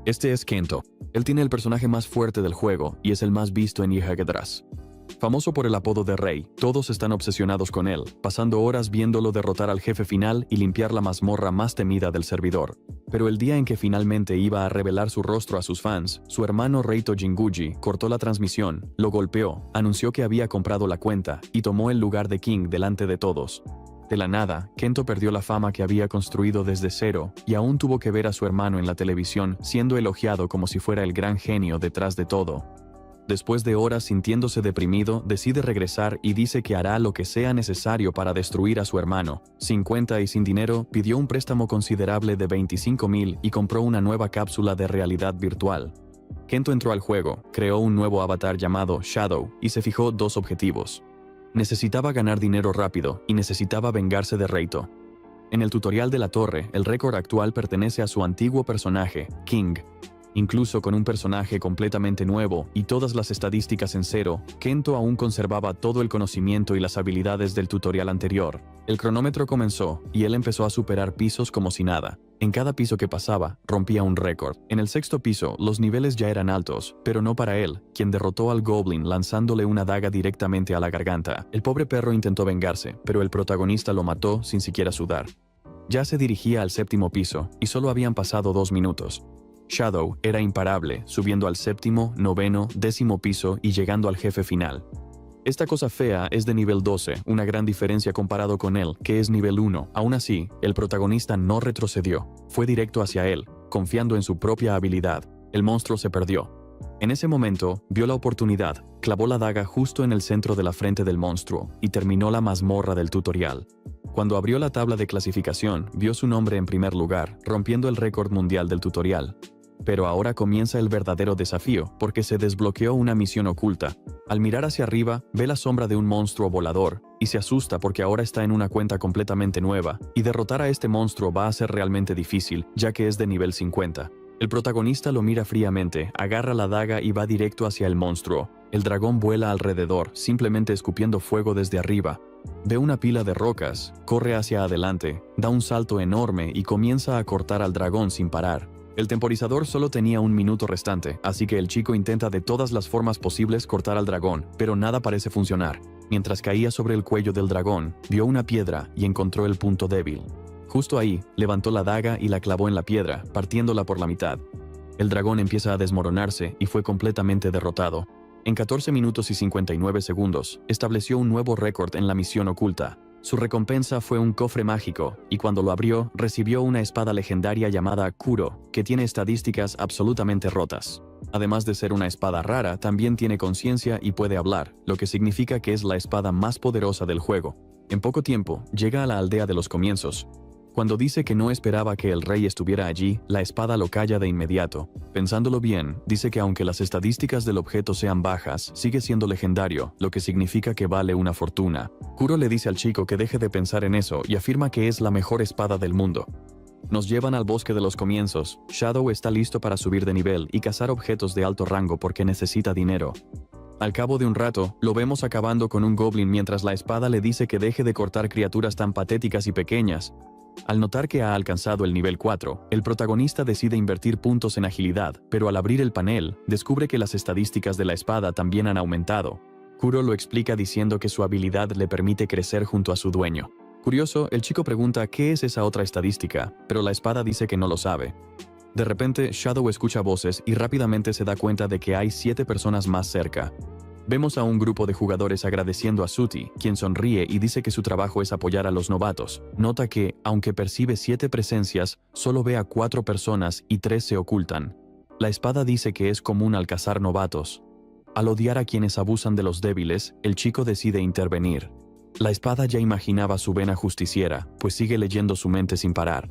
Este es Kento. Él tiene el personaje más fuerte del juego y es el más visto en Yhagdras. Famoso por el apodo de Rey, todos están obsesionados con él, pasando horas viéndolo derrotar al jefe final y limpiar la mazmorra más temida del servidor. Pero el día en que finalmente iba a revelar su rostro a sus fans, su hermano Reito Jinguji cortó la transmisión, lo golpeó, anunció que había comprado la cuenta y tomó el lugar de King delante de todos. De la nada, Kento perdió la fama que había construido desde cero y aún tuvo que ver a su hermano en la televisión siendo elogiado como si fuera el gran genio detrás de todo. Después de horas sintiéndose deprimido, decide regresar y dice que hará lo que sea necesario para destruir a su hermano. Sin cuenta y sin dinero, pidió un préstamo considerable de 25,000 y compró una nueva cápsula de realidad virtual. Kento entró al juego, creó un nuevo avatar llamado Shadow y se fijó dos objetivos. Necesitaba ganar dinero rápido y necesitaba vengarse de Reito. En el tutorial de la torre, el récord actual pertenece a su antiguo personaje, King. Incluso con un personaje completamente nuevo y todas las estadísticas en cero, Kento aún conservaba todo el conocimiento y las habilidades del tutorial anterior. El cronómetro comenzó y él empezó a superar pisos como si nada. En cada piso que pasaba, rompía un récord. En el sexto piso, los niveles ya eran altos, pero no para él, quien derrotó al Goblin lanzándole una daga directamente a la garganta. El pobre perro intentó vengarse, pero el protagonista lo mató sin siquiera sudar. Ya se dirigía al séptimo piso, y solo habían pasado 2 minutos. Shadow era imparable, subiendo al séptimo, noveno, 10º piso y llegando al jefe final. Esta cosa fea es de nivel 12, una gran diferencia comparado con él, que es nivel 1. Aún así, el protagonista no retrocedió, fue directo hacia él, confiando en su propia habilidad. El monstruo se perdió. En ese momento, vio la oportunidad, clavó la daga justo en el centro de la frente del monstruo y terminó la mazmorra del tutorial. Cuando abrió la tabla de clasificación, vio su nombre en primer lugar, rompiendo el récord mundial del tutorial. Pero ahora comienza el verdadero desafío, porque se desbloqueó una misión oculta. Al mirar hacia arriba, ve la sombra de un monstruo volador, y se asusta porque ahora está en una cuenta completamente nueva, y derrotar a este monstruo va a ser realmente difícil, ya que es de nivel 50. El protagonista lo mira fríamente, agarra la daga y va directo hacia el monstruo. El dragón vuela alrededor, simplemente escupiendo fuego desde arriba. Ve una pila de rocas, corre hacia adelante, da un salto enorme y comienza a cortar al dragón sin parar. El temporizador solo tenía 1 minuto restante, así que el chico intenta de todas las formas posibles cortar al dragón, pero nada parece funcionar. Mientras caía sobre el cuello del dragón, vio una piedra y encontró el punto débil. Justo ahí, levantó la daga y la clavó en la piedra, partiéndola por la mitad. El dragón empieza a desmoronarse y fue completamente derrotado. En 14 minutos y 59 segundos, estableció un nuevo récord en la misión oculta. Su recompensa fue un cofre mágico, y cuando lo abrió, recibió una espada legendaria llamada Kuro, que tiene estadísticas absolutamente rotas. Además de ser una espada rara, también tiene conciencia y puede hablar, lo que significa que es la espada más poderosa del juego. En poco tiempo, llega a la aldea de los comienzos. Cuando dice que no esperaba que el rey estuviera allí, la espada lo calla de inmediato. Pensándolo bien, dice que aunque las estadísticas del objeto sean bajas, sigue siendo legendario, lo que significa que vale una fortuna. Kuro le dice al chico que deje de pensar en eso y afirma que es la mejor espada del mundo. Nos llevan al bosque de los comienzos. Shadow está listo para subir de nivel y cazar objetos de alto rango porque necesita dinero. Al cabo de un rato, lo vemos acabando con un goblin mientras la espada le dice que deje de cortar criaturas tan patéticas y pequeñas. Al notar que ha alcanzado el nivel 4, el protagonista decide invertir puntos en agilidad, pero al abrir el panel, descubre que las estadísticas de la espada también han aumentado. Kuro lo explica diciendo que su habilidad le permite crecer junto a su dueño. Curioso, el chico pregunta qué es esa otra estadística, pero la espada dice que no lo sabe. De repente, Shadow escucha voces y rápidamente se da cuenta de que hay 7 personas más cerca. Vemos a un grupo de jugadores agradeciendo a Suti, quien sonríe y dice que su trabajo es apoyar a los novatos. Nota que, aunque percibe 7 presencias, solo ve a 4 personas y 3 se ocultan. La espada dice que es común al cazar novatos. Al odiar a quienes abusan de los débiles, el chico decide intervenir. La espada ya imaginaba su vena justiciera, pues sigue leyendo su mente sin parar.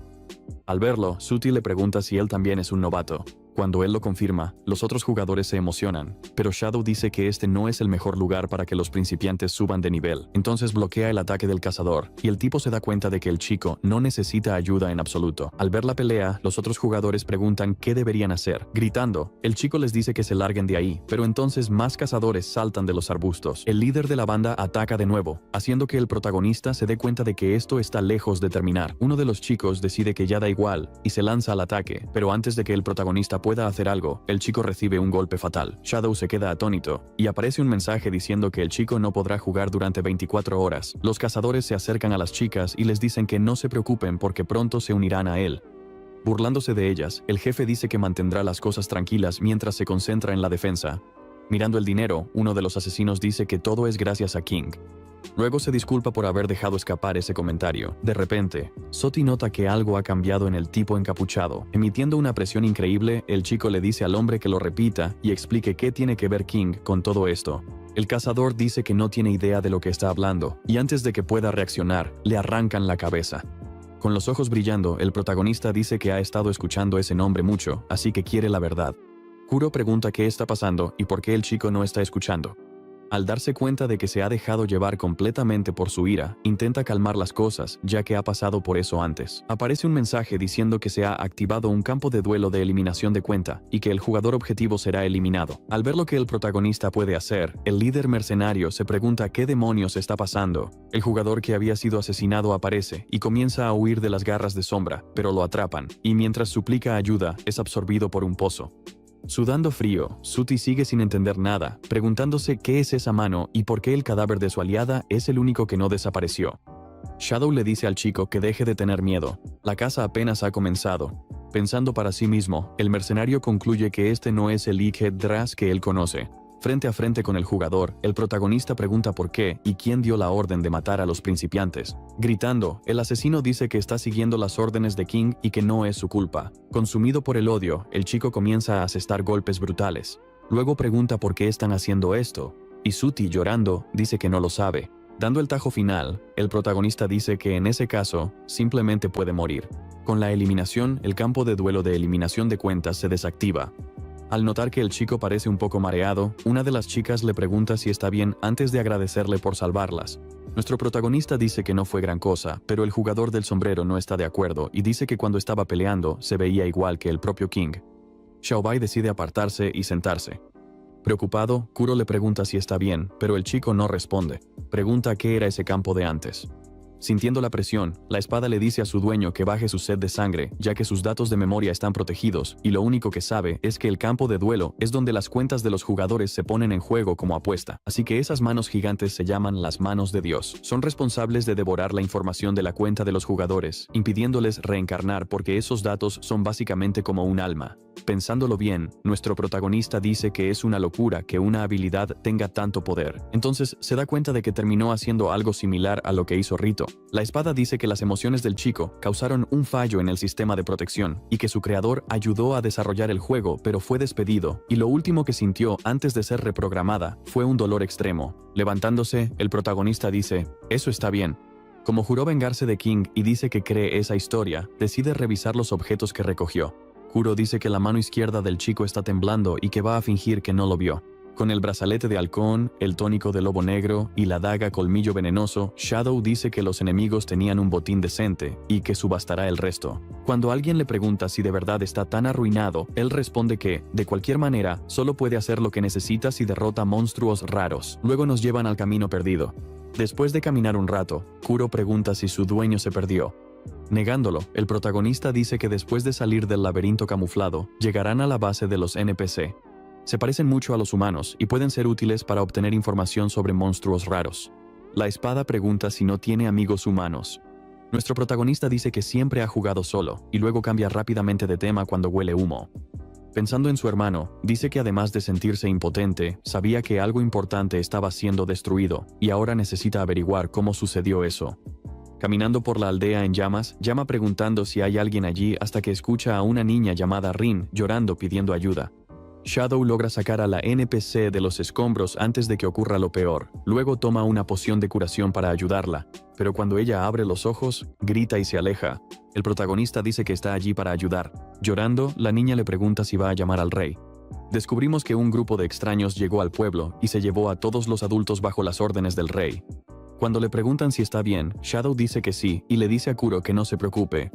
Al verlo, Suti le pregunta si él también es un novato. Cuando él lo confirma, los otros jugadores se emocionan, pero Shadow dice que este no es el mejor lugar para que los principiantes suban de nivel. Entonces bloquea el ataque del cazador, y el tipo se da cuenta de que el chico no necesita ayuda en absoluto. Al ver la pelea, los otros jugadores preguntan qué deberían hacer. Gritando, el chico les dice que se larguen de ahí, pero entonces más cazadores saltan de los arbustos. El líder de la banda ataca de nuevo, haciendo que el protagonista se dé cuenta de que esto está lejos de terminar. Uno de los chicos decide que ya da igual, y se lanza al ataque, pero antes de que el protagonista protagonista pueda hacer algo, el chico recibe un golpe fatal. Shadow se queda atónito, y aparece un mensaje diciendo que el chico no podrá jugar durante 24 horas. Los cazadores se acercan a las chicas y les dicen que no se preocupen porque pronto se unirán a él. Burlándose de ellas, el jefe dice que mantendrá las cosas tranquilas mientras se concentra en la defensa. Mirando el dinero, uno de los asesinos dice que todo es gracias a King. Luego se disculpa por haber dejado escapar ese comentario. De repente, Soti nota que algo ha cambiado en el tipo encapuchado. Emitiendo una presión increíble, el chico le dice al hombre que lo repita y explique qué tiene que ver King con todo esto. El cazador dice que no tiene idea de lo que está hablando, y antes de que pueda reaccionar, le arrancan la cabeza. Con los ojos brillando, el protagonista dice que ha estado escuchando ese nombre mucho, así que quiere la verdad. Kuro pregunta qué está pasando y por qué el chico no está escuchando. Al darse cuenta de que se ha dejado llevar completamente por su ira, intenta calmar las cosas, ya que ha pasado por eso antes. Aparece un mensaje diciendo que se ha activado un campo de duelo de eliminación de cuenta y que el jugador objetivo será eliminado. Al ver lo que el protagonista puede hacer, el líder mercenario se pregunta qué demonios está pasando. El jugador que había sido asesinado aparece y comienza a huir de las garras de Sombra, pero lo atrapan, y mientras suplica ayuda, es absorbido por un pozo. Sudando frío, Sooty sigue sin entender nada, preguntándose qué es esa mano y por qué el cadáver de su aliada es el único que no desapareció. Shadow le dice al chico que deje de tener miedo. La caza apenas ha comenzado. Pensando para sí mismo, el mercenario concluye que este no es el Iked Dras que él conoce. Frente a frente con el jugador, el protagonista pregunta por qué y quién dio la orden de matar a los principiantes. Gritando, el asesino dice que está siguiendo las órdenes de King y que no es su culpa. Consumido por el odio, el chico comienza a asestar golpes brutales. Luego pregunta por qué están haciendo esto, y Sooty, llorando, dice que no lo sabe. Dando el tajo final, el protagonista dice que en ese caso, simplemente puede morir. Con la eliminación, el campo de duelo de eliminación de cuentas se desactiva. Al notar que el chico parece un poco mareado, una de las chicas le pregunta si está bien antes de agradecerle por salvarlas. Nuestro protagonista dice que no fue gran cosa, pero el jugador del sombrero no está de acuerdo y dice que cuando estaba peleando se veía igual que el propio King. Xiaobai decide apartarse y sentarse. Preocupado, Kuro le pregunta si está bien, pero el chico no responde. Pregunta qué era ese campo de antes. Sintiendo la presión, la espada le dice a su dueño que baje su sed de sangre, ya que sus datos de memoria están protegidos, y lo único que sabe es que el campo de duelo es donde las cuentas de los jugadores se ponen en juego como apuesta. Así que esas manos gigantes se llaman las manos de Dios. Son responsables de devorar la información de la cuenta de los jugadores, impidiéndoles reencarnar porque esos datos son básicamente como un alma. Pensándolo bien, nuestro protagonista dice que es una locura que una habilidad tenga tanto poder. Entonces se da cuenta de que terminó haciendo algo similar a lo que hizo Rito. La espada dice que las emociones del chico causaron un fallo en el sistema de protección y que su creador ayudó a desarrollar el juego pero fue despedido, y lo último que sintió antes de ser reprogramada fue un dolor extremo. Levantándose, el protagonista dice, «Eso está bien». Como juró vengarse de King y dice que cree esa historia, decide revisar los objetos que recogió. Kuro dice que la mano izquierda del chico está temblando y que va a fingir que no lo vio. Con el brazalete de halcón, el tónico de lobo negro y la daga colmillo venenoso, Shadow dice que los enemigos tenían un botín decente y que subastará el resto. Cuando alguien le pregunta si de verdad está tan arruinado, él responde que, de cualquier manera, solo puede hacer lo que necesita si derrota monstruos raros. Luego nos llevan al camino perdido. Después de caminar un rato, Kuro pregunta si su dueño se perdió. Negándolo, el protagonista dice que después de salir del laberinto camuflado, llegarán a la base de los NPC. Se parecen mucho a los humanos y pueden ser útiles para obtener información sobre monstruos raros. La espada pregunta si no tiene amigos humanos. Nuestro protagonista dice que siempre ha jugado solo, y luego cambia rápidamente de tema cuando huele humo. Pensando en su hermano, dice que además de sentirse impotente, sabía que algo importante estaba siendo destruido, y ahora necesita averiguar cómo sucedió eso. Caminando por la aldea en llamas, llama preguntando si hay alguien allí hasta que escucha a una niña llamada Rin llorando pidiendo ayuda. Shadow logra sacar a la NPC de los escombros antes de que ocurra lo peor. Luego toma una poción de curación para ayudarla, pero cuando ella abre los ojos, grita y se aleja. El protagonista dice que está allí para ayudar. Llorando, la niña le pregunta si va a llamar al rey. Descubrimos que un grupo de extraños llegó al pueblo y se llevó a todos los adultos bajo las órdenes del rey. Cuando le preguntan si está bien, Shadow dice que sí y le dice a Kuro que no se preocupe.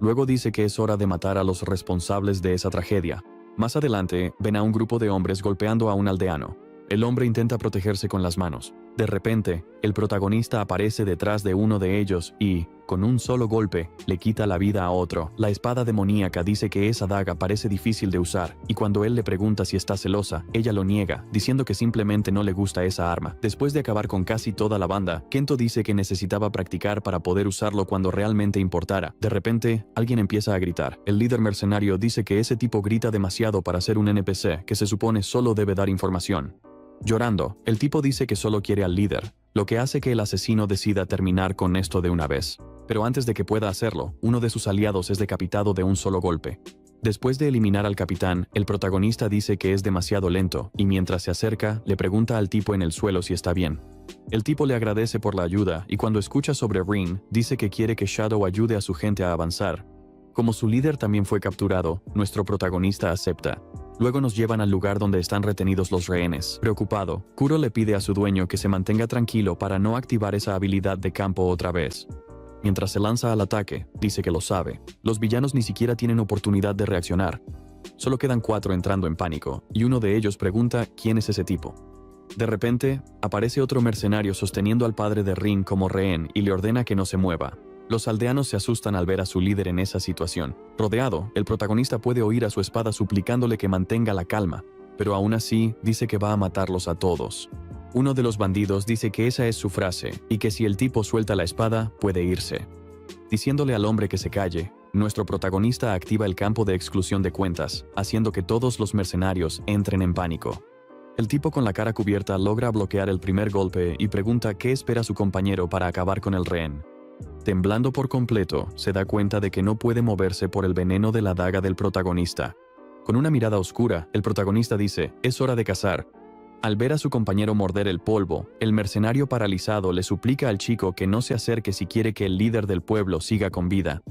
Luego dice que es hora de matar a los responsables de esa tragedia. Más adelante, ven a un grupo de hombres golpeando a un aldeano. El hombre intenta protegerse con las manos. De repente, el protagonista aparece detrás de uno de ellos y, con un solo golpe, le quita la vida a otro. La espada demoníaca dice que esa daga parece difícil de usar, y cuando él le pregunta si está celosa, ella lo niega, diciendo que simplemente no le gusta esa arma. Después de acabar con casi toda la banda, Kento dice que necesitaba practicar para poder usarlo cuando realmente importara. De repente, alguien empieza a gritar. El líder mercenario dice que ese tipo grita demasiado para ser un NPC, que se supone solo debe dar información. Llorando, el tipo dice que solo quiere al líder, lo que hace que el asesino decida terminar con esto de una vez. Pero antes de que pueda hacerlo, uno de sus aliados es decapitado de un solo golpe. Después de eliminar al capitán, el protagonista dice que es demasiado lento, y mientras se acerca, le pregunta al tipo en el suelo si está bien. El tipo le agradece por la ayuda, y cuando escucha sobre Rin, dice que quiere que Shadow ayude a su gente a avanzar. Como su líder también fue capturado, nuestro protagonista acepta. Luego nos llevan al lugar donde están retenidos los rehenes. Preocupado, Kuro le pide a su dueño que se mantenga tranquilo para no activar esa habilidad de campo otra vez. Mientras se lanza al ataque, dice que lo sabe. Los villanos ni siquiera tienen oportunidad de reaccionar. Solo quedan 4 entrando en pánico, y uno de ellos pregunta quién es ese tipo. De repente, aparece otro mercenario sosteniendo al padre de Rin como rehén y le ordena que no se mueva. Los aldeanos se asustan al ver a su líder en esa situación. Rodeado, el protagonista puede oír a su espada suplicándole que mantenga la calma, pero aún así dice que va a matarlos a todos. Uno de los bandidos dice que esa es su frase y que si el tipo suelta la espada, puede irse. Diciéndole al hombre que se calle, nuestro protagonista activa el campo de exclusión de cuentas, haciendo que todos los mercenarios entren en pánico. El tipo con la cara cubierta logra bloquear el primer golpe y pregunta qué espera su compañero para acabar con el rehén. Temblando por completo, se da cuenta de que no puede moverse por el veneno de la daga del protagonista. Con una mirada oscura, el protagonista dice, es hora de cazar. Al ver a su compañero morder el polvo, el mercenario paralizado le suplica al chico que no se acerque si quiere que el líder del pueblo siga con vida.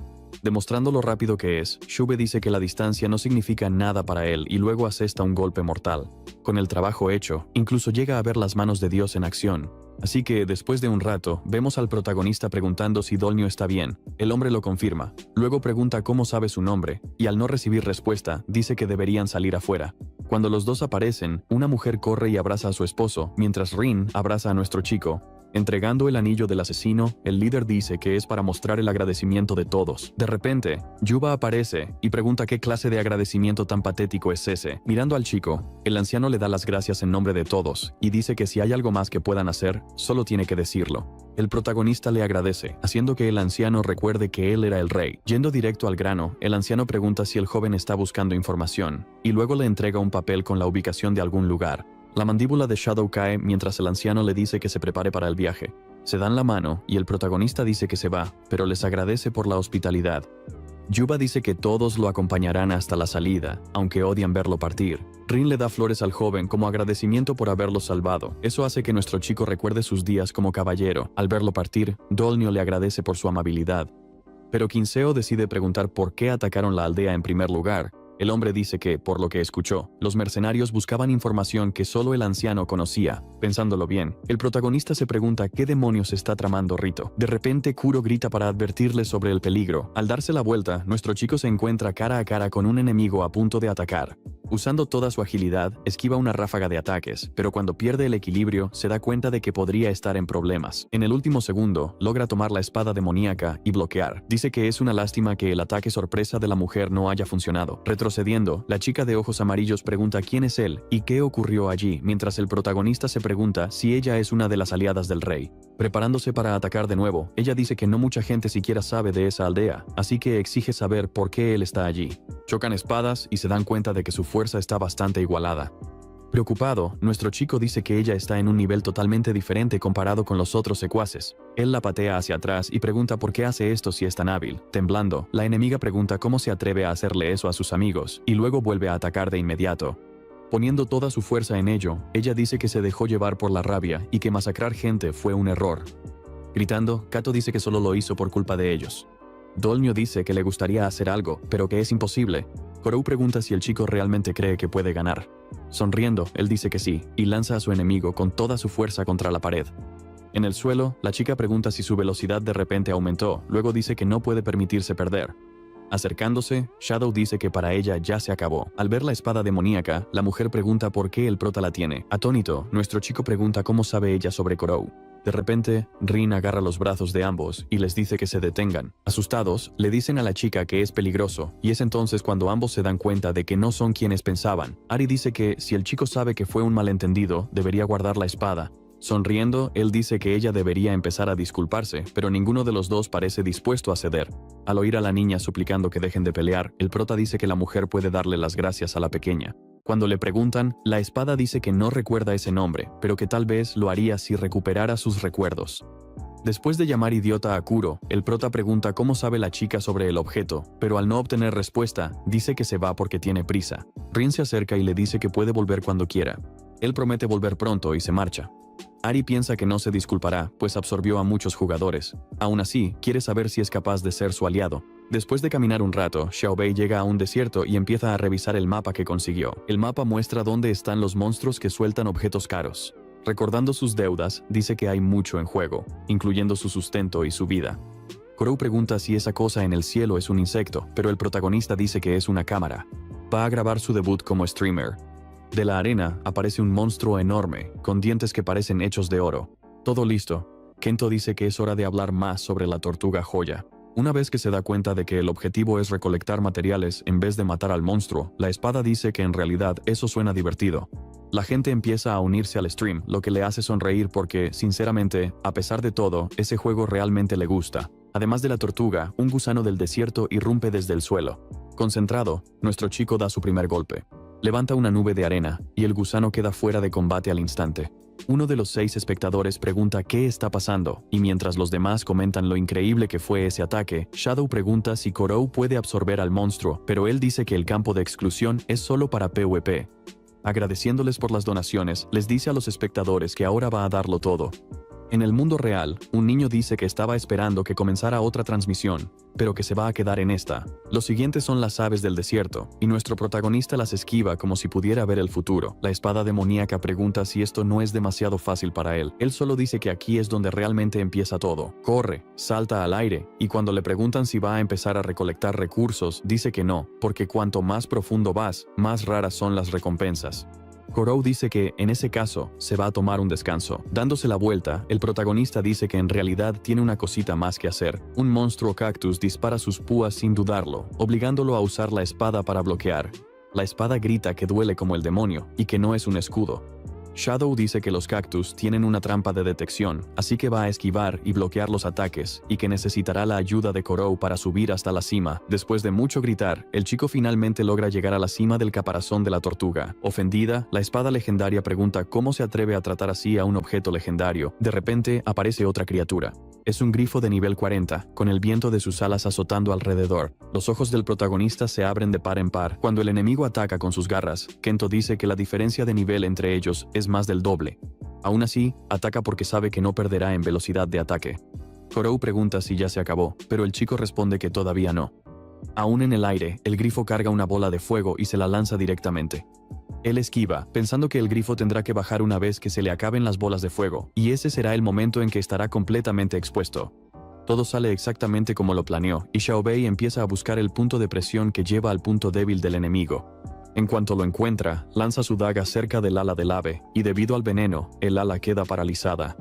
Demostrando lo rápido que es, Shube dice que la distancia no significa nada para él y luego asesta un golpe mortal. Con el trabajo hecho, incluso llega a ver las manos de Dios en acción. Así que, después de un rato, vemos al protagonista preguntando si Dolnio está bien. El hombre lo confirma. Luego pregunta cómo sabe su nombre, y al no recibir respuesta, dice que deberían salir afuera. Cuando los dos aparecen, una mujer corre y abraza a su esposo, mientras Rin abraza a nuestro chico. Entregando el anillo del asesino, el líder dice que es para mostrar el agradecimiento de todos. De repente, Yuba aparece y pregunta qué clase de agradecimiento tan patético es ese. Mirando al chico, el anciano le da las gracias en nombre de todos y dice que si hay algo más que puedan hacer, solo tiene que decirlo. El protagonista le agradece, haciendo que el anciano recuerde que él era el rey. Yendo directo al grano, el anciano pregunta si el joven está buscando información, y luego le entrega un papel con la ubicación de algún lugar. La mandíbula de Shadow cae mientras el anciano le dice que se prepare para el viaje. Se dan la mano y el protagonista dice que se va, pero les agradece por la hospitalidad. Yuba dice que todos lo acompañarán hasta la salida, aunque odian verlo partir. Rin le da flores al joven como agradecimiento por haberlo salvado. Eso hace que nuestro chico recuerde sus días como caballero. Al verlo partir, Dolnio le agradece por su amabilidad. Pero Quinceo decide preguntar por qué atacaron la aldea en primer lugar. El hombre dice que, por lo que escuchó, los mercenarios buscaban información que solo el anciano conocía. Pensándolo bien, el protagonista se pregunta qué demonios está tramando Rito. De repente, Kuro grita para advertirle sobre el peligro. Al darse la vuelta, nuestro chico se encuentra cara a cara con un enemigo a punto de atacar. Usando toda su agilidad, esquiva una ráfaga de ataques, pero cuando pierde el equilibrio, se da cuenta de que podría estar en problemas. En el último segundo, logra tomar la espada demoníaca y bloquear. Dice que es una lástima que el ataque sorpresa de la mujer no haya funcionado. Retrocediendo, la chica de ojos amarillos pregunta quién es él y qué ocurrió allí, mientras el protagonista se pregunta si ella es una de las aliadas del rey. Preparándose para atacar de nuevo, ella dice que no mucha gente siquiera sabe de esa aldea, así que exige saber por qué él está allí. Chocan espadas y se dan cuenta de que su fuerza está bastante igualada. Preocupado, nuestro chico dice que ella está en un nivel totalmente diferente comparado con los otros secuaces. Él la patea hacia atrás y pregunta por qué hace esto si es tan hábil. Temblando, la enemiga pregunta cómo se atreve a hacerle eso a sus amigos, y luego vuelve a atacar de inmediato. Poniendo toda su fuerza en ello, ella dice que se dejó llevar por la rabia y que masacrar gente fue un error. Gritando, Kato dice que solo lo hizo por culpa de ellos. Dolnio dice que le gustaría hacer algo, pero que es imposible. Korou pregunta si el chico realmente cree que puede ganar. Sonriendo, él dice que sí, y lanza a su enemigo con toda su fuerza contra la pared. En el suelo, la chica pregunta si su velocidad de repente aumentó, luego dice que no puede permitirse perder. Acercándose, Shadow dice que para ella ya se acabó. Al ver la espada demoníaca, la mujer pregunta por qué el prota la tiene. Atónito, nuestro chico pregunta cómo sabe ella sobre Korou. De repente, Rin agarra los brazos de ambos y les dice que se detengan. Asustados, le dicen a la chica que es peligroso, y es entonces cuando ambos se dan cuenta de que no son quienes pensaban. Ari dice que si el chico sabe que fue un malentendido, debería guardar la espada. Sonriendo, él dice que ella debería empezar a disculparse, pero ninguno de los dos parece dispuesto a ceder. Al oír a la niña suplicando que dejen de pelear, el prota dice que la mujer puede darle las gracias a la pequeña. Cuando le preguntan, la espada dice que no recuerda ese nombre, pero que tal vez lo haría si recuperara sus recuerdos. Después de llamar idiota a Kuro, el prota pregunta cómo sabe la chica sobre el objeto, pero al no obtener respuesta, dice que se va porque tiene prisa. Rin se acerca y le dice que puede volver cuando quiera. Él promete volver pronto y se marcha. Ari piensa que no se disculpará, pues absorbió a muchos jugadores. Aún así, quiere saber si es capaz de ser su aliado. Después de caminar un rato, Xiaobei llega a un desierto y empieza a revisar el mapa que consiguió. El mapa muestra dónde están los monstruos que sueltan objetos caros. Recordando sus deudas, dice que hay mucho en juego, incluyendo su sustento y su vida. Korou pregunta si esa cosa en el cielo es un insecto, pero el protagonista dice que es una cámara. Va a grabar su debut como streamer. De la arena aparece un monstruo enorme, con dientes que parecen hechos de oro. Todo listo. Kento dice que es hora de hablar más sobre la tortuga joya. Una vez que se da cuenta de que el objetivo es recolectar materiales en vez de matar al monstruo, la espada dice que en realidad eso suena divertido. La gente empieza a unirse al stream, lo que le hace sonreír porque, sinceramente, a pesar de todo, ese juego realmente le gusta. Además de la tortuga, un gusano del desierto irrumpe desde el suelo. Concentrado, nuestro chico da su primer golpe. Levanta una nube de arena, y el gusano queda fuera de combate al instante. Uno de los 6 espectadores pregunta qué está pasando, y mientras los demás comentan lo increíble que fue ese ataque, Shadow pregunta si Korou puede absorber al monstruo, pero él dice que el campo de exclusión es solo para PvP. Agradeciéndoles por las donaciones, les dice a los espectadores que ahora va a darlo todo. En el mundo real, un niño dice que estaba esperando que comenzara otra transmisión, pero que se va a quedar en esta. Los siguientes son las aves del desierto, y nuestro protagonista las esquiva como si pudiera ver el futuro. La espada demoníaca pregunta si esto no es demasiado fácil para él. Él solo dice que aquí es donde realmente empieza todo. Corre, salta al aire, y cuando le preguntan si va a empezar a recolectar recursos, dice que no, porque cuanto más profundo vas, más raras son las recompensas. Korou dice que, en ese caso, se va a tomar un descanso. Dándose la vuelta, el protagonista dice que en realidad tiene una cosita más que hacer. Un monstruo cactus dispara sus púas sin dudarlo, obligándolo a usar la espada para bloquear. La espada grita que duele como el demonio, y que no es un escudo. Shadow dice que los cactus tienen una trampa de detección, así que va a esquivar y bloquear los ataques, y que necesitará la ayuda de Korou para subir hasta la cima. Después de mucho gritar, el chico finalmente logra llegar a la cima del caparazón de la tortuga. Ofendida, la espada legendaria pregunta cómo se atreve a tratar así a un objeto legendario. De repente, aparece otra criatura. Es un grifo de nivel 40, con el viento de sus alas azotando alrededor. Los ojos del protagonista se abren de par en par. Cuando el enemigo ataca con sus garras, Kento dice que la diferencia de nivel entre ellos es más del doble. Aún así, ataca porque sabe que no perderá en velocidad de ataque. Korou pregunta si ya se acabó, pero el chico responde que todavía no. Aún en el aire, el grifo carga una bola de fuego y se la lanza directamente. Él esquiva, pensando que el grifo tendrá que bajar una vez que se le acaben las bolas de fuego, y ese será el momento en que estará completamente expuesto. Todo sale exactamente como lo planeó, y Xiaobei empieza a buscar el punto de presión que lleva al punto débil del enemigo. En cuanto lo encuentra, lanza su daga cerca del ala del ave, y debido al veneno, el ala queda paralizada.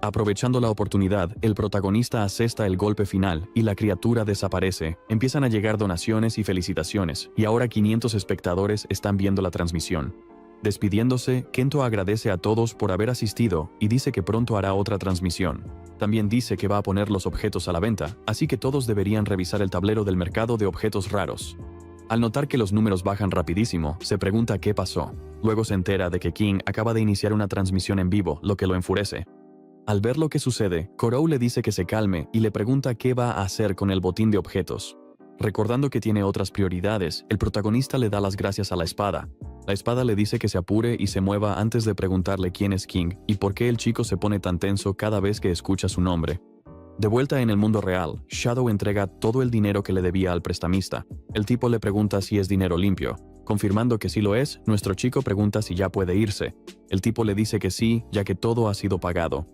Aprovechando la oportunidad, el protagonista asesta el golpe final y la criatura desaparece. Empiezan a llegar donaciones y felicitaciones, y ahora 500 espectadores están viendo la transmisión. Despidiéndose, Kento agradece a todos por haber asistido y dice que pronto hará otra transmisión. También dice que va a poner los objetos a la venta, así que todos deberían revisar el tablero del mercado de objetos raros. Al notar que los números bajan rapidísimo, se pregunta qué pasó. Luego se entera de que King acaba de iniciar una transmisión en vivo, lo que lo enfurece. Al ver lo que sucede, Korou le dice que se calme y le pregunta qué va a hacer con el botín de objetos. Recordando que tiene otras prioridades, el protagonista le da las gracias a la espada. La espada le dice que se apure y se mueva antes de preguntarle quién es King y por qué el chico se pone tan tenso cada vez que escucha su nombre. De vuelta en el mundo real, Shadow entrega todo el dinero que le debía al prestamista. El tipo le pregunta si es dinero limpio. Confirmando que sí lo es, nuestro chico pregunta si ya puede irse. El tipo le dice que sí, ya que todo ha sido pagado.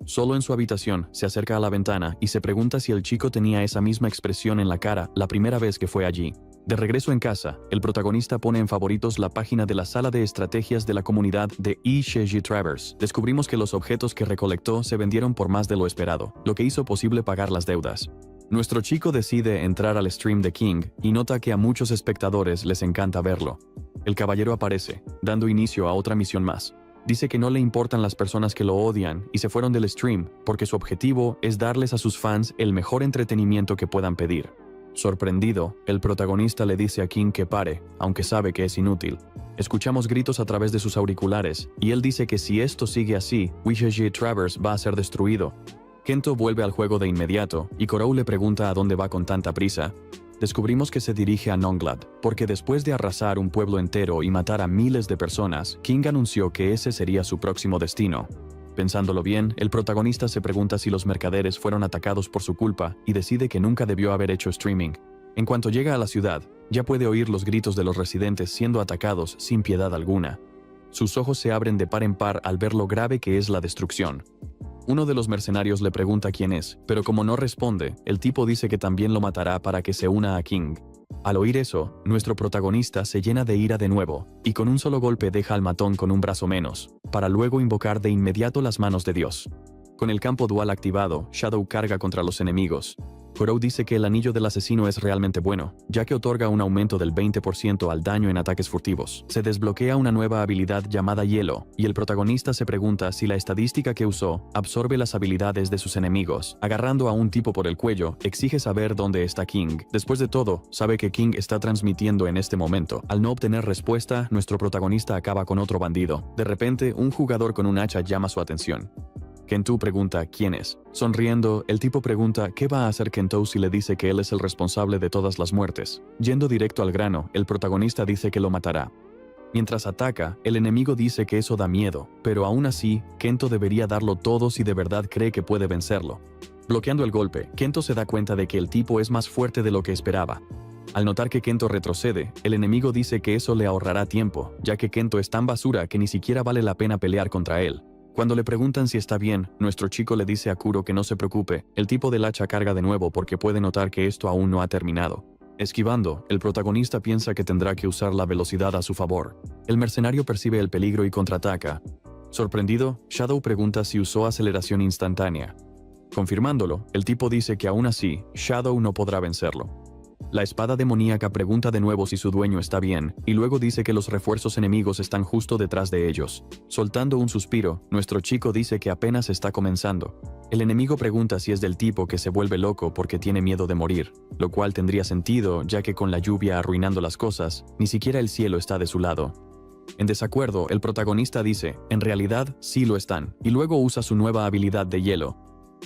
Solo en su habitación, se acerca a la ventana y se pregunta si el chico tenía esa misma expresión en la cara la primera vez que fue allí. De regreso en casa, el protagonista pone en favoritos la página de la sala de estrategias de la comunidad de E.G. Travers. Descubrimos que los objetos que recolectó se vendieron por más de lo esperado, lo que hizo posible pagar las deudas. Nuestro chico decide entrar al stream de King y nota que a muchos espectadores les encanta verlo. El caballero aparece, dando inicio a otra misión más. Dice que no le importan las personas que lo odian y se fueron del stream porque su objetivo es darles a sus fans el mejor entretenimiento que puedan pedir. Sorprendido, el protagonista le dice a King que pare, aunque sabe que es inútil. Escuchamos gritos a través de sus auriculares, y él dice que si esto sigue así, E.G. Travers va a ser destruido. Kento vuelve al juego de inmediato, y Kurou le pregunta a dónde va con tanta prisa. Descubrimos que se dirige a Nonglad, porque después de arrasar un pueblo entero y matar a miles de personas, King anunció que ese sería su próximo destino. Pensándolo bien, el protagonista se pregunta si los mercaderes fueron atacados por su culpa y decide que nunca debió haber hecho streaming. En cuanto llega a la ciudad, ya puede oír los gritos de los residentes siendo atacados sin piedad alguna. Sus ojos se abren de par en par al ver lo grave que es la destrucción. Uno de los mercenarios le pregunta quién es, pero como no responde, el tipo dice que también lo matará para que se una a King. Al oír eso, nuestro protagonista se llena de ira de nuevo, y con un solo golpe deja al matón con un brazo menos, para luego invocar de inmediato las manos de Dios. Con el campo dual activado, Shadow carga contra los enemigos. Kurou dice que el anillo del asesino es realmente bueno, ya que otorga un aumento del 20% al daño en ataques furtivos. Se desbloquea una nueva habilidad llamada Hielo, y el protagonista se pregunta si la estadística que usó absorbe las habilidades de sus enemigos. Agarrando a un tipo por el cuello, exige saber dónde está King. Después de todo, sabe que King está transmitiendo en este momento. Al no obtener respuesta, nuestro protagonista acaba con otro bandido. De repente, un jugador con un hacha llama su atención. Kento pregunta quién es. Sonriendo, el tipo pregunta qué va a hacer Kento si le dice que él es el responsable de todas las muertes. Yendo directo al grano, el protagonista dice que lo matará. Mientras ataca, el enemigo dice que eso da miedo, pero aún así, Kento debería darlo todo si de verdad cree que puede vencerlo. Bloqueando el golpe, Kento se da cuenta de que el tipo es más fuerte de lo que esperaba. Al notar que Kento retrocede, el enemigo dice que eso le ahorrará tiempo, ya que Kento es tan basura que ni siquiera vale la pena pelear contra él. Cuando le preguntan si está bien, nuestro chico le dice a Kuro que no se preocupe, el tipo del hacha carga de nuevo porque puede notar que esto aún no ha terminado. Esquivando, el protagonista piensa que tendrá que usar la velocidad a su favor. El mercenario percibe el peligro y contraataca. Sorprendido, Shadow pregunta si usó aceleración instantánea. Confirmándolo, el tipo dice que aún así, Shadow no podrá vencerlo. La espada demoníaca pregunta de nuevo si su dueño está bien, y luego dice que los refuerzos enemigos están justo detrás de ellos. Soltando un suspiro, nuestro chico dice que apenas está comenzando. El enemigo pregunta si es del tipo que se vuelve loco porque tiene miedo de morir, lo cual tendría sentido ya que con la lluvia arruinando las cosas, ni siquiera el cielo está de su lado. En desacuerdo, el protagonista dice, en realidad sí lo están, y luego usa su nueva habilidad de hielo.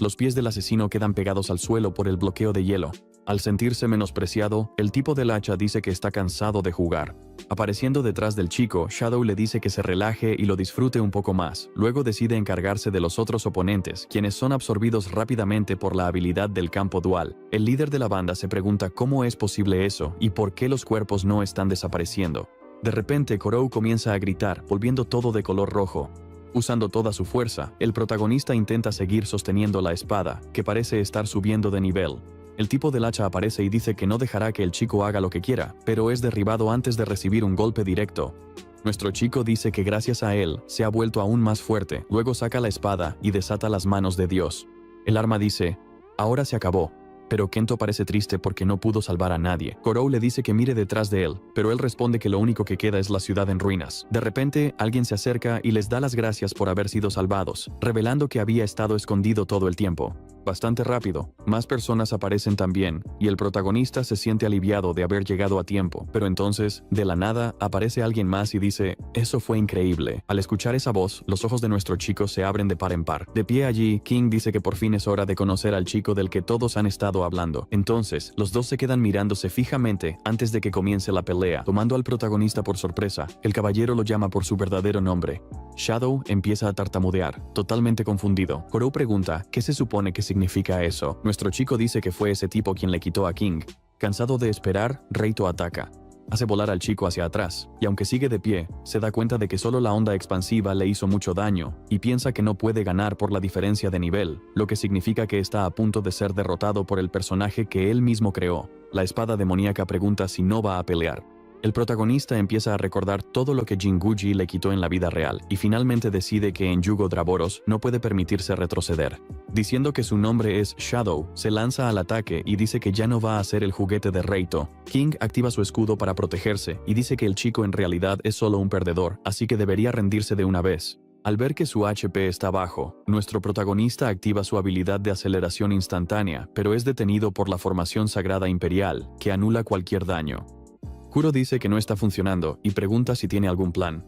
Los pies del asesino quedan pegados al suelo por el bloqueo de hielo. Al sentirse menospreciado, el tipo del hacha dice que está cansado de jugar. Apareciendo detrás del chico, Shadow le dice que se relaje y lo disfrute un poco más. Luego decide encargarse de los otros oponentes, quienes son absorbidos rápidamente por la habilidad del campo dual. El líder de la banda se pregunta cómo es posible eso y por qué los cuerpos no están desapareciendo. De repente, Kurou comienza a gritar, volviendo todo de color rojo. Usando toda su fuerza, el protagonista intenta seguir sosteniendo la espada, que parece estar subiendo de nivel. El tipo del hacha aparece y dice que no dejará que el chico haga lo que quiera, pero es derribado antes de recibir un golpe directo. Nuestro chico dice que gracias a él, se ha vuelto aún más fuerte, luego saca la espada y desata las manos de Dios. El arma dice, ahora se acabó. Pero Kento parece triste porque no pudo salvar a nadie. Kurou le dice que mire detrás de él, pero él responde que lo único que queda es la ciudad en ruinas. De repente, alguien se acerca y les da las gracias por haber sido salvados, revelando que había estado escondido todo el tiempo. Bastante rápido, más personas aparecen también, y el protagonista se siente aliviado de haber llegado a tiempo. Pero entonces, de la nada, aparece alguien más y dice, eso fue increíble. Al escuchar esa voz, los ojos de nuestro chico se abren de par en par. De pie allí, King dice que por fin es hora de conocer al chico del que todos han estado hablando. Entonces, los dos se quedan mirándose fijamente antes de que comience la pelea. Tomando al protagonista por sorpresa, el caballero lo llama por su verdadero nombre. Shadow empieza a tartamudear, totalmente confundido. Kurou pregunta, ¿qué se supone que significa eso? Nuestro chico dice que fue ese tipo quien le quitó a King. Cansado de esperar, Reito ataca. Hace volar al chico hacia atrás, y aunque sigue de pie, se da cuenta de que solo la onda expansiva le hizo mucho daño, y piensa que no puede ganar por la diferencia de nivel, lo que significa que está a punto de ser derrotado por el personaje que él mismo creó. La espada demoníaca pregunta si no va a pelear. El protagonista empieza a recordar todo lo que Jinguji le quitó en la vida real y finalmente decide que en Yugo Draboros no puede permitirse retroceder. Diciendo que su nombre es Shadow, se lanza al ataque y dice que ya no va a ser el juguete de Reito. King activa su escudo para protegerse y dice que el chico en realidad es solo un perdedor, así que debería rendirse de una vez. Al ver que su HP está bajo, nuestro protagonista activa su habilidad de aceleración instantánea, pero es detenido por la formación sagrada imperial, que anula cualquier daño. Kuro dice que no está funcionando y pregunta si tiene algún plan.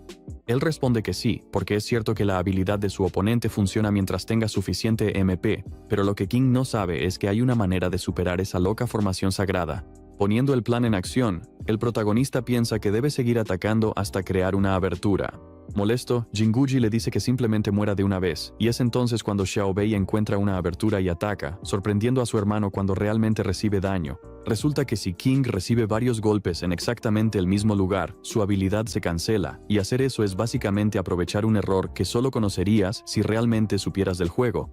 Él responde que sí, porque es cierto que la habilidad de su oponente funciona mientras tenga suficiente MP, pero lo que King no sabe es que hay una manera de superar esa loca formación sagrada. Poniendo el plan en acción, el protagonista piensa que debe seguir atacando hasta crear una abertura. Molesto, Jinguji le dice que simplemente muera de una vez, y es entonces cuando Xiaobei encuentra una abertura y ataca, sorprendiendo a su hermano cuando realmente recibe daño. Resulta que si King recibe varios golpes en exactamente el mismo lugar, su habilidad se cancela, y hacer eso es básicamente aprovechar un error que solo conocerías si realmente supieras del juego.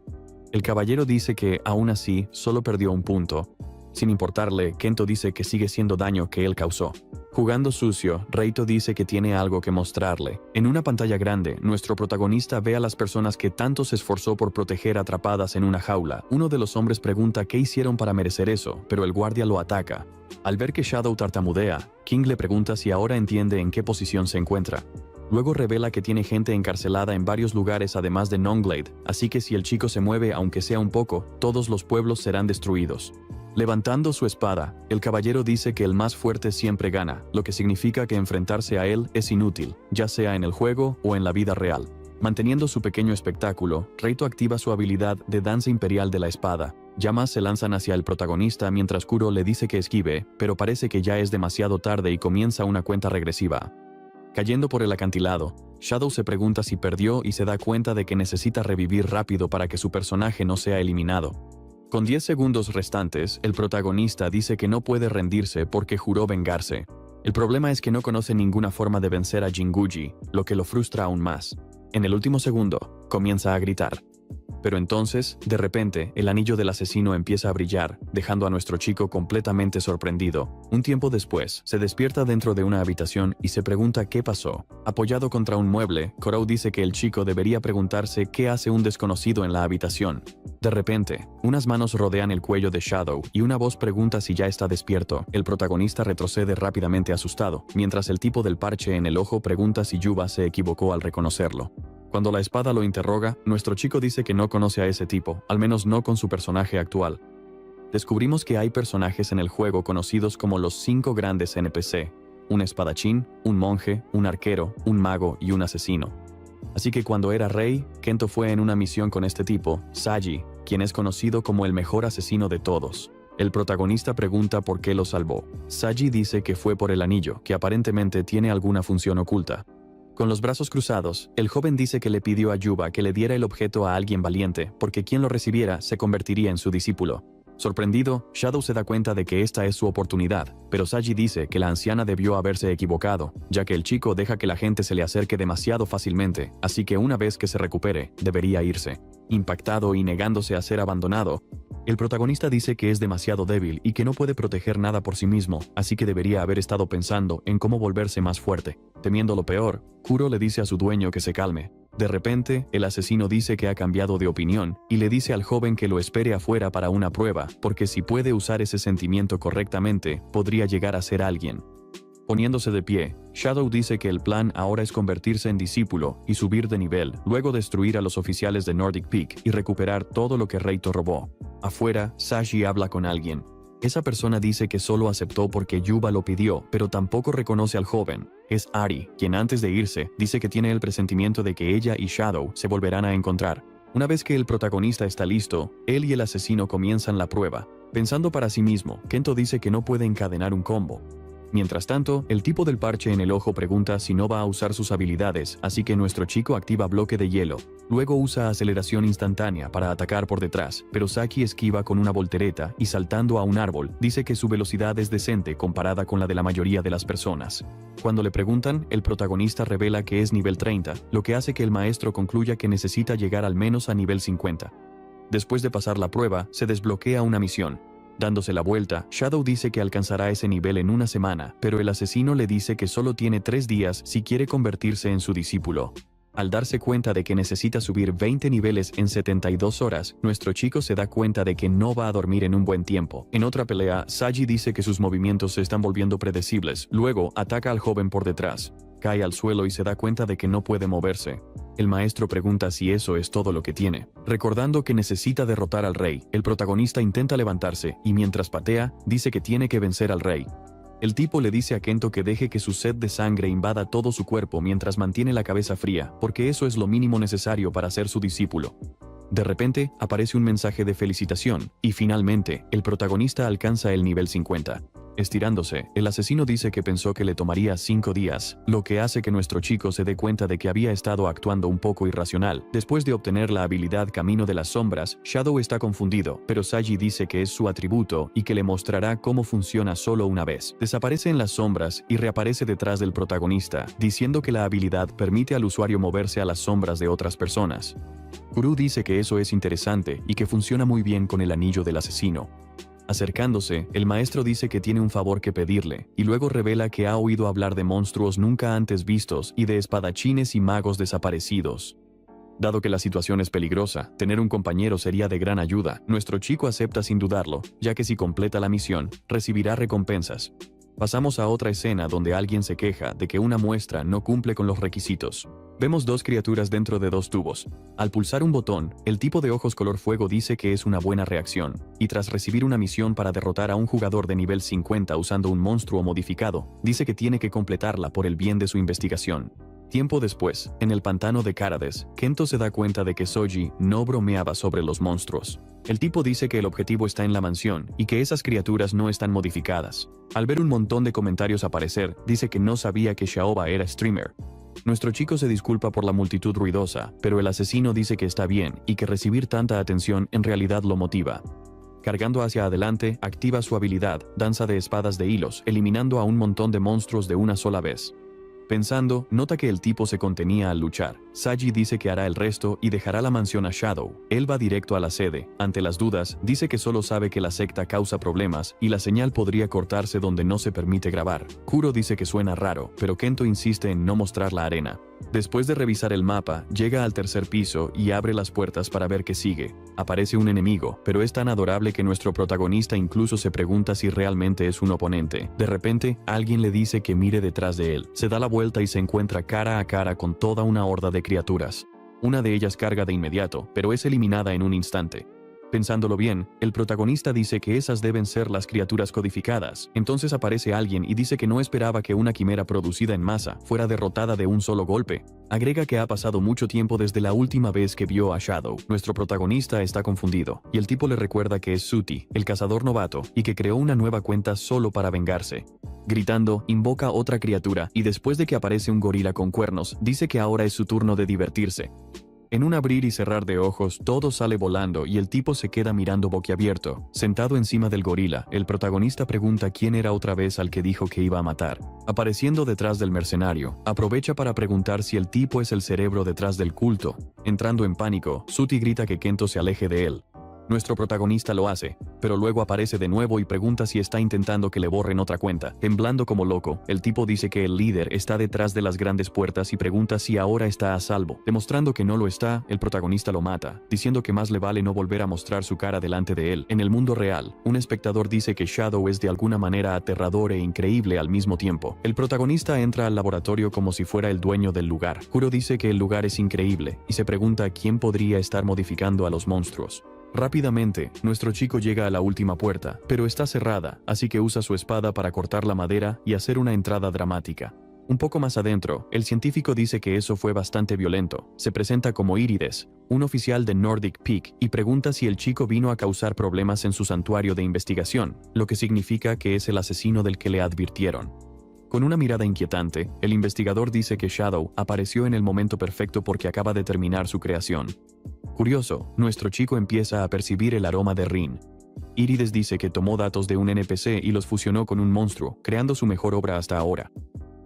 El caballero dice que, aún así, solo perdió un punto. Sin importarle, Kento dice que sigue siendo daño que él causó. Jugando sucio, Reito dice que tiene algo que mostrarle. En una pantalla grande, nuestro protagonista ve a las personas que tanto se esforzó por proteger atrapadas en una jaula. Uno de los hombres pregunta qué hicieron para merecer eso, pero el guardia lo ataca. Al ver que Shadow tartamudea, King le pregunta si ahora entiende en qué posición se encuentra. Luego revela que tiene gente encarcelada en varios lugares además de Nonglade, así que si el chico se mueve aunque sea un poco, todos los pueblos serán destruidos. Levantando su espada, el caballero dice que el más fuerte siempre gana, lo que significa que enfrentarse a él es inútil, ya sea en el juego o en la vida real. Manteniendo su pequeño espectáculo, Reito activa su habilidad de danza imperial de la espada. Llamas se lanzan hacia el protagonista mientras Kuro le dice que esquive, pero parece que ya es demasiado tarde y comienza una cuenta regresiva. Cayendo por el acantilado, Shadow se pregunta si perdió y se da cuenta de que necesita revivir rápido para que su personaje no sea eliminado. Con 10 segundos restantes, el protagonista dice que no puede rendirse porque juró vengarse. El problema es que no conoce ninguna forma de vencer a Jinguji, lo que lo frustra aún más. En el último segundo, comienza a gritar. Pero entonces, de repente, el anillo del asesino empieza a brillar, dejando a nuestro chico completamente sorprendido. Un tiempo después, se despierta dentro de una habitación y se pregunta qué pasó. Apoyado contra un mueble, Korou dice que el chico debería preguntarse qué hace un desconocido en la habitación. De repente, unas manos rodean el cuello de Shadow y una voz pregunta si ya está despierto. El protagonista retrocede rápidamente asustado, mientras el tipo del parche en el ojo pregunta si Yuba se equivocó al reconocerlo. Cuando la espada lo interroga, nuestro chico dice que no conoce a ese tipo, al menos no con su personaje actual. Descubrimos que hay personajes en el juego conocidos como los 5 grandes NPC: un espadachín, un monje, un arquero, un mago y un asesino. Así que cuando era rey, Kento fue en una misión con este tipo, Saji, quien es conocido como el mejor asesino de todos. El protagonista pregunta por qué lo salvó. Saji dice que fue por el anillo, que aparentemente tiene alguna función oculta. Con los brazos cruzados, el joven dice que le pidió a Yuba que le diera el objeto a alguien valiente, porque quien lo recibiera se convertiría en su discípulo. Sorprendido, Shadow se da cuenta de que esta es su oportunidad, pero Saji dice que la anciana debió haberse equivocado, ya que el chico deja que la gente se le acerque demasiado fácilmente, así que una vez que se recupere, debería irse. Impactado y negándose a ser abandonado, el protagonista dice que es demasiado débil y que no puede proteger nada por sí mismo, así que debería haber estado pensando en cómo volverse más fuerte. Temiendo lo peor, Kuro le dice a su dueño que se calme. De repente, el asesino dice que ha cambiado de opinión y le dice al joven que lo espere afuera para una prueba, porque si puede usar ese sentimiento correctamente, podría llegar a ser alguien. Poniéndose de pie, Shadow dice que el plan ahora es convertirse en discípulo y subir de nivel, luego destruir a los oficiales de Nordic Peak y recuperar todo lo que Reito robó. Afuera, Saji habla con alguien. Esa persona dice que solo aceptó porque Yuba lo pidió, pero tampoco reconoce al joven. Es Ari, quien antes de irse, dice que tiene el presentimiento de que ella y Shadow se volverán a encontrar. Una vez que el protagonista está listo, él y el asesino comienzan la prueba. Pensando para sí mismo, Kento dice que no puede encadenar un combo. Mientras tanto, el tipo del parche en el ojo pregunta si no va a usar sus habilidades, así que nuestro chico activa bloque de hielo. Luego usa aceleración instantánea para atacar por detrás, pero Saki esquiva con una voltereta y saltando a un árbol, dice que su velocidad es decente comparada con la de la mayoría de las personas. Cuando le preguntan, el protagonista revela que es nivel 30, lo que hace que el maestro concluya que necesita llegar al menos a nivel 50. Después de pasar la prueba, se desbloquea una misión. Dándose la vuelta, Shadow dice que alcanzará ese nivel en una semana, pero el asesino le dice que solo tiene 3 días si quiere convertirse en su discípulo. Al darse cuenta de que necesita subir 20 niveles en 72 horas, nuestro chico se da cuenta de que no va a dormir en un buen tiempo. En otra pelea, Saji dice que sus movimientos se están volviendo predecibles, luego ataca al joven por detrás. Cae al suelo y se da cuenta de que no puede moverse. El maestro pregunta si eso es todo lo que tiene. Recordando que necesita derrotar al rey, el protagonista intenta levantarse y mientras patea, dice que tiene que vencer al rey. El tipo le dice a Kento que deje que su sed de sangre invada todo su cuerpo mientras mantiene la cabeza fría, porque eso es lo mínimo necesario para ser su discípulo. De repente, aparece un mensaje de felicitación, y finalmente, el protagonista alcanza el nivel 50. Estirándose, el asesino dice que pensó que le tomaría 5 días, lo que hace que nuestro chico se dé cuenta de que había estado actuando un poco irracional. Después de obtener la habilidad Camino de las Sombras, Shadow está confundido, pero Saji dice que es su atributo y que le mostrará cómo funciona solo una vez. Desaparece en las sombras y reaparece detrás del protagonista, diciendo que la habilidad permite al usuario moverse a las sombras de otras personas. Kuro dice que eso es interesante y que funciona muy bien con el anillo del asesino. Acercándose, el maestro dice que tiene un favor que pedirle, y luego revela que ha oído hablar de monstruos nunca antes vistos y de espadachines y magos desaparecidos. Dado que la situación es peligrosa, tener un compañero sería de gran ayuda. Nuestro chico acepta sin dudarlo, ya que si completa la misión, recibirá recompensas. Pasamos a otra escena donde alguien se queja de que una muestra no cumple con los requisitos. Vemos 2 criaturas dentro de 2 tubos. Al pulsar un botón, el tipo de ojos color fuego dice que es una buena reacción, y tras recibir una misión para derrotar a un jugador de nivel 50 usando un monstruo modificado, dice que tiene que completarla por el bien de su investigación. Tiempo después, en el pantano de Karades, Kento se da cuenta de que Soji no bromeaba sobre los monstruos. El tipo dice que el objetivo está en la mansión y que esas criaturas no están modificadas. Al ver un montón de comentarios aparecer, dice que no sabía que Shaoba era streamer. Nuestro chico se disculpa por la multitud ruidosa, pero el asesino dice que está bien y que recibir tanta atención en realidad lo motiva. Cargando hacia adelante, activa su habilidad, danza de espadas de hilos, eliminando a un montón de monstruos de una sola vez. Pensando, nota que el tipo se contenía al luchar. Saji dice que hará el resto y dejará la mansión a Shadow. Él va directo a la sede. Ante las dudas, dice que solo sabe que la secta causa problemas y la señal podría cortarse donde no se permite grabar. Kuro dice que suena raro, pero Kento insiste en no mostrar la arena. Después de revisar el mapa, llega al 3er piso y abre las puertas para ver qué sigue. Aparece un enemigo, pero es tan adorable que nuestro protagonista incluso se pregunta si realmente es un oponente. De repente, alguien le dice que mire detrás de él. Se da la vuelta y se encuentra cara a cara con toda una horda de criaturas. Una de ellas carga de inmediato, pero es eliminada en un instante. Pensándolo bien, el protagonista dice que esas deben ser las criaturas codificadas. Entonces aparece alguien y dice que no esperaba que una quimera producida en masa fuera derrotada de un solo golpe. Agrega que ha pasado mucho tiempo desde la última vez que vio a Shadow. Nuestro protagonista está confundido, y el tipo le recuerda que es Suti, el cazador novato, y que creó una nueva cuenta solo para vengarse. Gritando, invoca otra criatura, y después de que aparece un gorila con cuernos, dice que ahora es su turno de divertirse. En un abrir y cerrar de ojos, todo sale volando y el tipo se queda mirando boquiabierto. Sentado encima del gorila, el protagonista pregunta quién era otra vez al que dijo que iba a matar. Apareciendo detrás del mercenario, aprovecha para preguntar si el tipo es el cerebro detrás del culto. Entrando en pánico, Suti grita que Kento se aleje de él. Nuestro protagonista lo hace, pero luego aparece de nuevo y pregunta si está intentando que le borren otra cuenta. Temblando como loco, el tipo dice que el líder está detrás de las grandes puertas y pregunta si ahora está a salvo. Demostrando que no lo está, el protagonista lo mata, diciendo que más le vale no volver a mostrar su cara delante de él. En el mundo real, un espectador dice que Shadow es de alguna manera aterrador e increíble al mismo tiempo. El protagonista entra al laboratorio como si fuera el dueño del lugar. Kuro dice que el lugar es increíble y se pregunta quién podría estar modificando a los monstruos. Rápidamente, nuestro chico llega a la última puerta, pero está cerrada, así que usa su espada para cortar la madera y hacer una entrada dramática. Un poco más adentro, el científico dice que eso fue bastante violento. Se presenta como Irides, un oficial de Nordic Peak, y pregunta si el chico vino a causar problemas en su santuario de investigación, lo que significa que es el asesino del que le advirtieron. Con una mirada inquietante, el investigador dice que Shadow apareció en el momento perfecto porque acaba de terminar su creación. Curioso, nuestro chico empieza a percibir el aroma de Rin. Irides dice que tomó datos de un NPC y los fusionó con un monstruo, creando su mejor obra hasta ahora.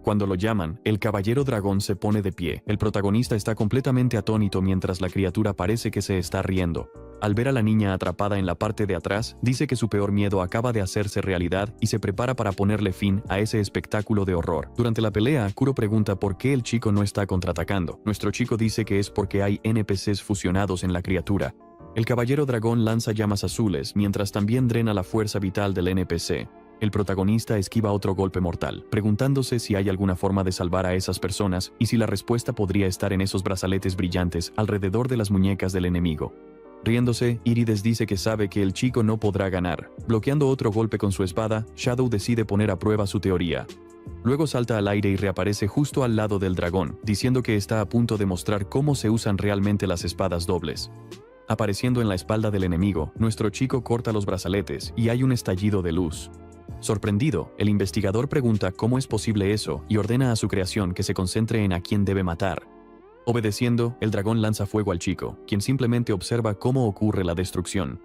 Cuando lo llaman, el caballero dragón se pone de pie. El protagonista está completamente atónito mientras la criatura parece que se está riendo. Al ver a la niña atrapada en la parte de atrás, dice que su peor miedo acaba de hacerse realidad y se prepara para ponerle fin a ese espectáculo de horror. Durante la pelea, Kuro pregunta por qué el chico no está contraatacando. Nuestro chico dice que es porque hay NPCs fusionados en la criatura. El caballero dragón lanza llamas azules mientras también drena la fuerza vital del NPC. El protagonista esquiva otro golpe mortal, preguntándose si hay alguna forma de salvar a esas personas y si la respuesta podría estar en esos brazaletes brillantes alrededor de las muñecas del enemigo. Riéndose, Irides dice que sabe que el chico no podrá ganar. Bloqueando otro golpe con su espada, Shadow decide poner a prueba su teoría. Luego salta al aire y reaparece justo al lado del dragón, diciendo que está a punto de mostrar cómo se usan realmente las espadas dobles. Apareciendo en la espalda del enemigo, nuestro chico corta los brazaletes y hay un estallido de luz. Sorprendido, el investigador pregunta cómo es posible eso y ordena a su creación que se concentre en a quién debe matar. Obedeciendo, el dragón lanza fuego al chico, quien simplemente observa cómo ocurre la destrucción.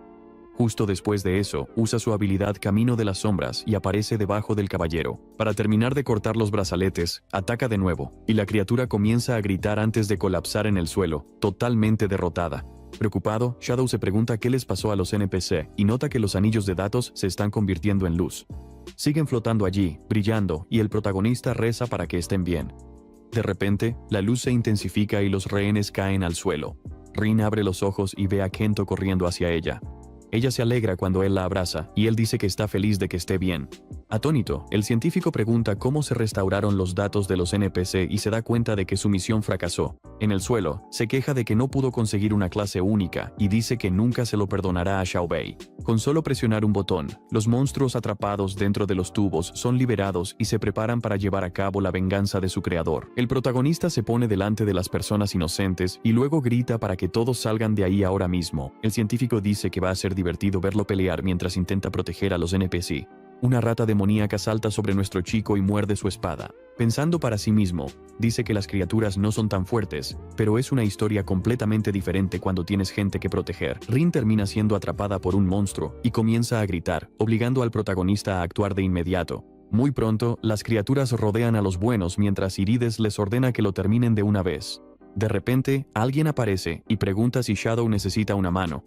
Justo después de eso, usa su habilidad Camino de las Sombras y aparece debajo del caballero. Para terminar de cortar los brazaletes, ataca de nuevo, y la criatura comienza a gritar antes de colapsar en el suelo, totalmente derrotada. Preocupado, Shadow se pregunta qué les pasó a los NPC y nota que los anillos de datos se están convirtiendo en luz. Siguen flotando allí, brillando, y el protagonista reza para que estén bien. De repente, la luz se intensifica y los rehenes caen al suelo. Rin abre los ojos y ve a Kento corriendo hacia ella. Ella se alegra cuando él la abraza, y él dice que está feliz de que esté bien. Atónito, el científico pregunta cómo se restauraron los datos de los NPC y se da cuenta de que su misión fracasó. En el suelo, se queja de que no pudo conseguir una clase única y dice que nunca se lo perdonará a Xiao Bei. Con solo presionar un botón, los monstruos atrapados dentro de los tubos son liberados y se preparan para llevar a cabo la venganza de su creador. El protagonista se pone delante de las personas inocentes y luego grita para que todos salgan de ahí ahora mismo. El científico dice que va a ser divertido verlo pelear mientras intenta proteger a los NPC. Una rata demoníaca salta sobre nuestro chico y muerde su espada. Pensando para sí mismo, dice que las criaturas no son tan fuertes, pero es una historia completamente diferente cuando tienes gente que proteger. Rin termina siendo atrapada por un monstruo y comienza a gritar, obligando al protagonista a actuar de inmediato. Muy pronto, las criaturas rodean a los buenos mientras Irides les ordena que lo terminen de una vez. De repente, alguien aparece y pregunta si Shadow necesita una mano.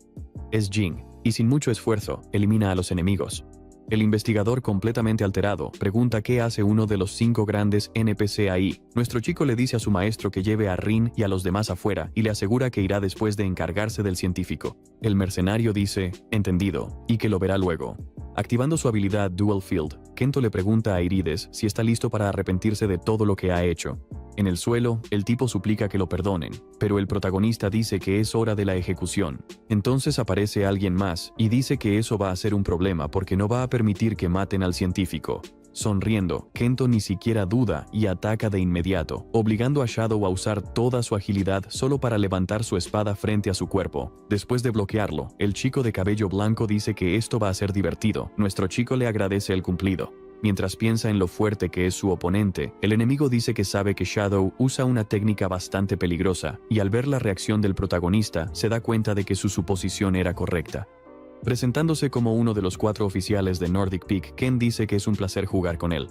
Es Jing, y sin mucho esfuerzo, elimina a los enemigos. El investigador, completamente alterado, pregunta qué hace uno de los 5 grandes NPC ahí. Nuestro chico le dice a su maestro que lleve a Rin y a los demás afuera y le asegura que irá después de encargarse del científico. El mercenario dice, entendido, y que lo verá luego. Activando su habilidad Dual Field, Kento le pregunta a Irides si está listo para arrepentirse de todo lo que ha hecho. En el suelo, el tipo suplica que lo perdonen, pero el protagonista dice que es hora de la ejecución. Entonces aparece alguien más y dice que eso va a ser un problema porque no va a permitir que maten al científico. Sonriendo, Kento ni siquiera duda y ataca de inmediato, obligando a Shadow a usar toda su agilidad solo para levantar su espada frente a su cuerpo. Después de bloquearlo, el chico de cabello blanco dice que esto va a ser divertido. Nuestro chico le agradece el cumplido. Mientras piensa en lo fuerte que es su oponente, el enemigo dice que sabe que Shadow usa una técnica bastante peligrosa, y al ver la reacción del protagonista, se da cuenta de que su suposición era correcta. Presentándose como uno de los 4 oficiales de Nordic Peak, Ken dice que es un placer jugar con él.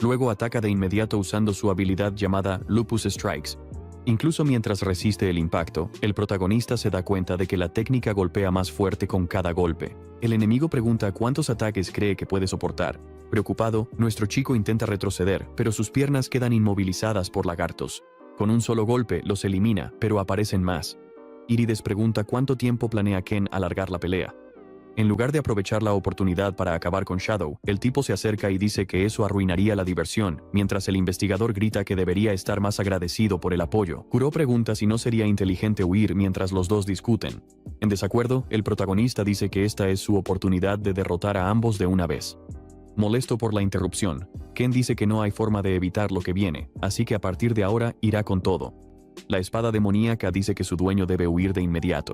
Luego ataca de inmediato usando su habilidad llamada Lupus Strikes. Incluso mientras resiste el impacto, el protagonista se da cuenta de que la técnica golpea más fuerte con cada golpe. El enemigo pregunta cuántos ataques cree que puede soportar. Preocupado, nuestro chico intenta retroceder, pero sus piernas quedan inmovilizadas por lagartos. Con un solo golpe los elimina, pero aparecen más. Irides pregunta cuánto tiempo planea Ken alargar la pelea. En lugar de aprovechar la oportunidad para acabar con Shadow, el tipo se acerca y dice que eso arruinaría la diversión, mientras el investigador grita que debería estar más agradecido por el apoyo. Kuro pregunta si no sería inteligente huir mientras los dos discuten. En desacuerdo, el protagonista dice que esta es su oportunidad de derrotar a ambos de una vez. Molesto por la interrupción, Ken dice que no hay forma de evitar lo que viene, así que a partir de ahora irá con todo. La espada demoníaca dice que su dueño debe huir de inmediato.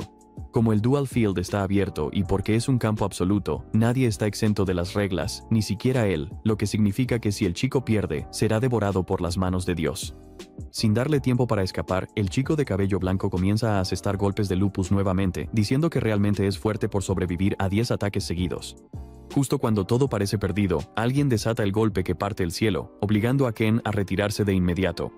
Como el Dual Field está abierto y porque es un campo absoluto, nadie está exento de las reglas, ni siquiera él, lo que significa que si el chico pierde, será devorado por las manos de Dios. Sin darle tiempo para escapar, el chico de cabello blanco comienza a asestar golpes de lupus nuevamente, diciendo que realmente es fuerte por sobrevivir a 10 ataques seguidos. Justo cuando todo parece perdido, alguien desata el golpe que parte el cielo, obligando a Ken a retirarse de inmediato.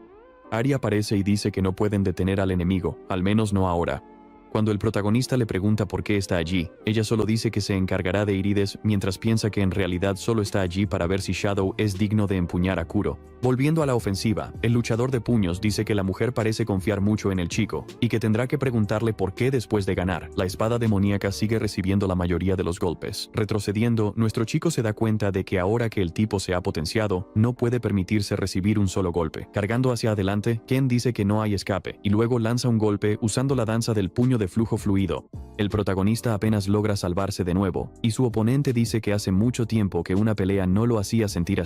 Ari aparece y dice que no pueden detener al enemigo, al menos no ahora. Cuando el protagonista le pregunta por qué está allí, ella solo dice que se encargará de Irides mientras piensa que en realidad solo está allí para ver si Shadow es digno de empuñar a Kuro. Volviendo a la ofensiva, el luchador de puños dice que la mujer parece confiar mucho en el chico, y que tendrá que preguntarle por qué después de ganar. La espada demoníaca sigue recibiendo la mayoría de los golpes. Retrocediendo, nuestro chico se da cuenta de que ahora que el tipo se ha potenciado, no puede permitirse recibir un solo golpe. Cargando hacia adelante, Ken dice que no hay escape, y luego lanza un golpe usando la danza del puño de flujo fluido. El protagonista apenas logra salvarse de nuevo, y su oponente dice que hace mucho tiempo que una pelea no lo hacía sentir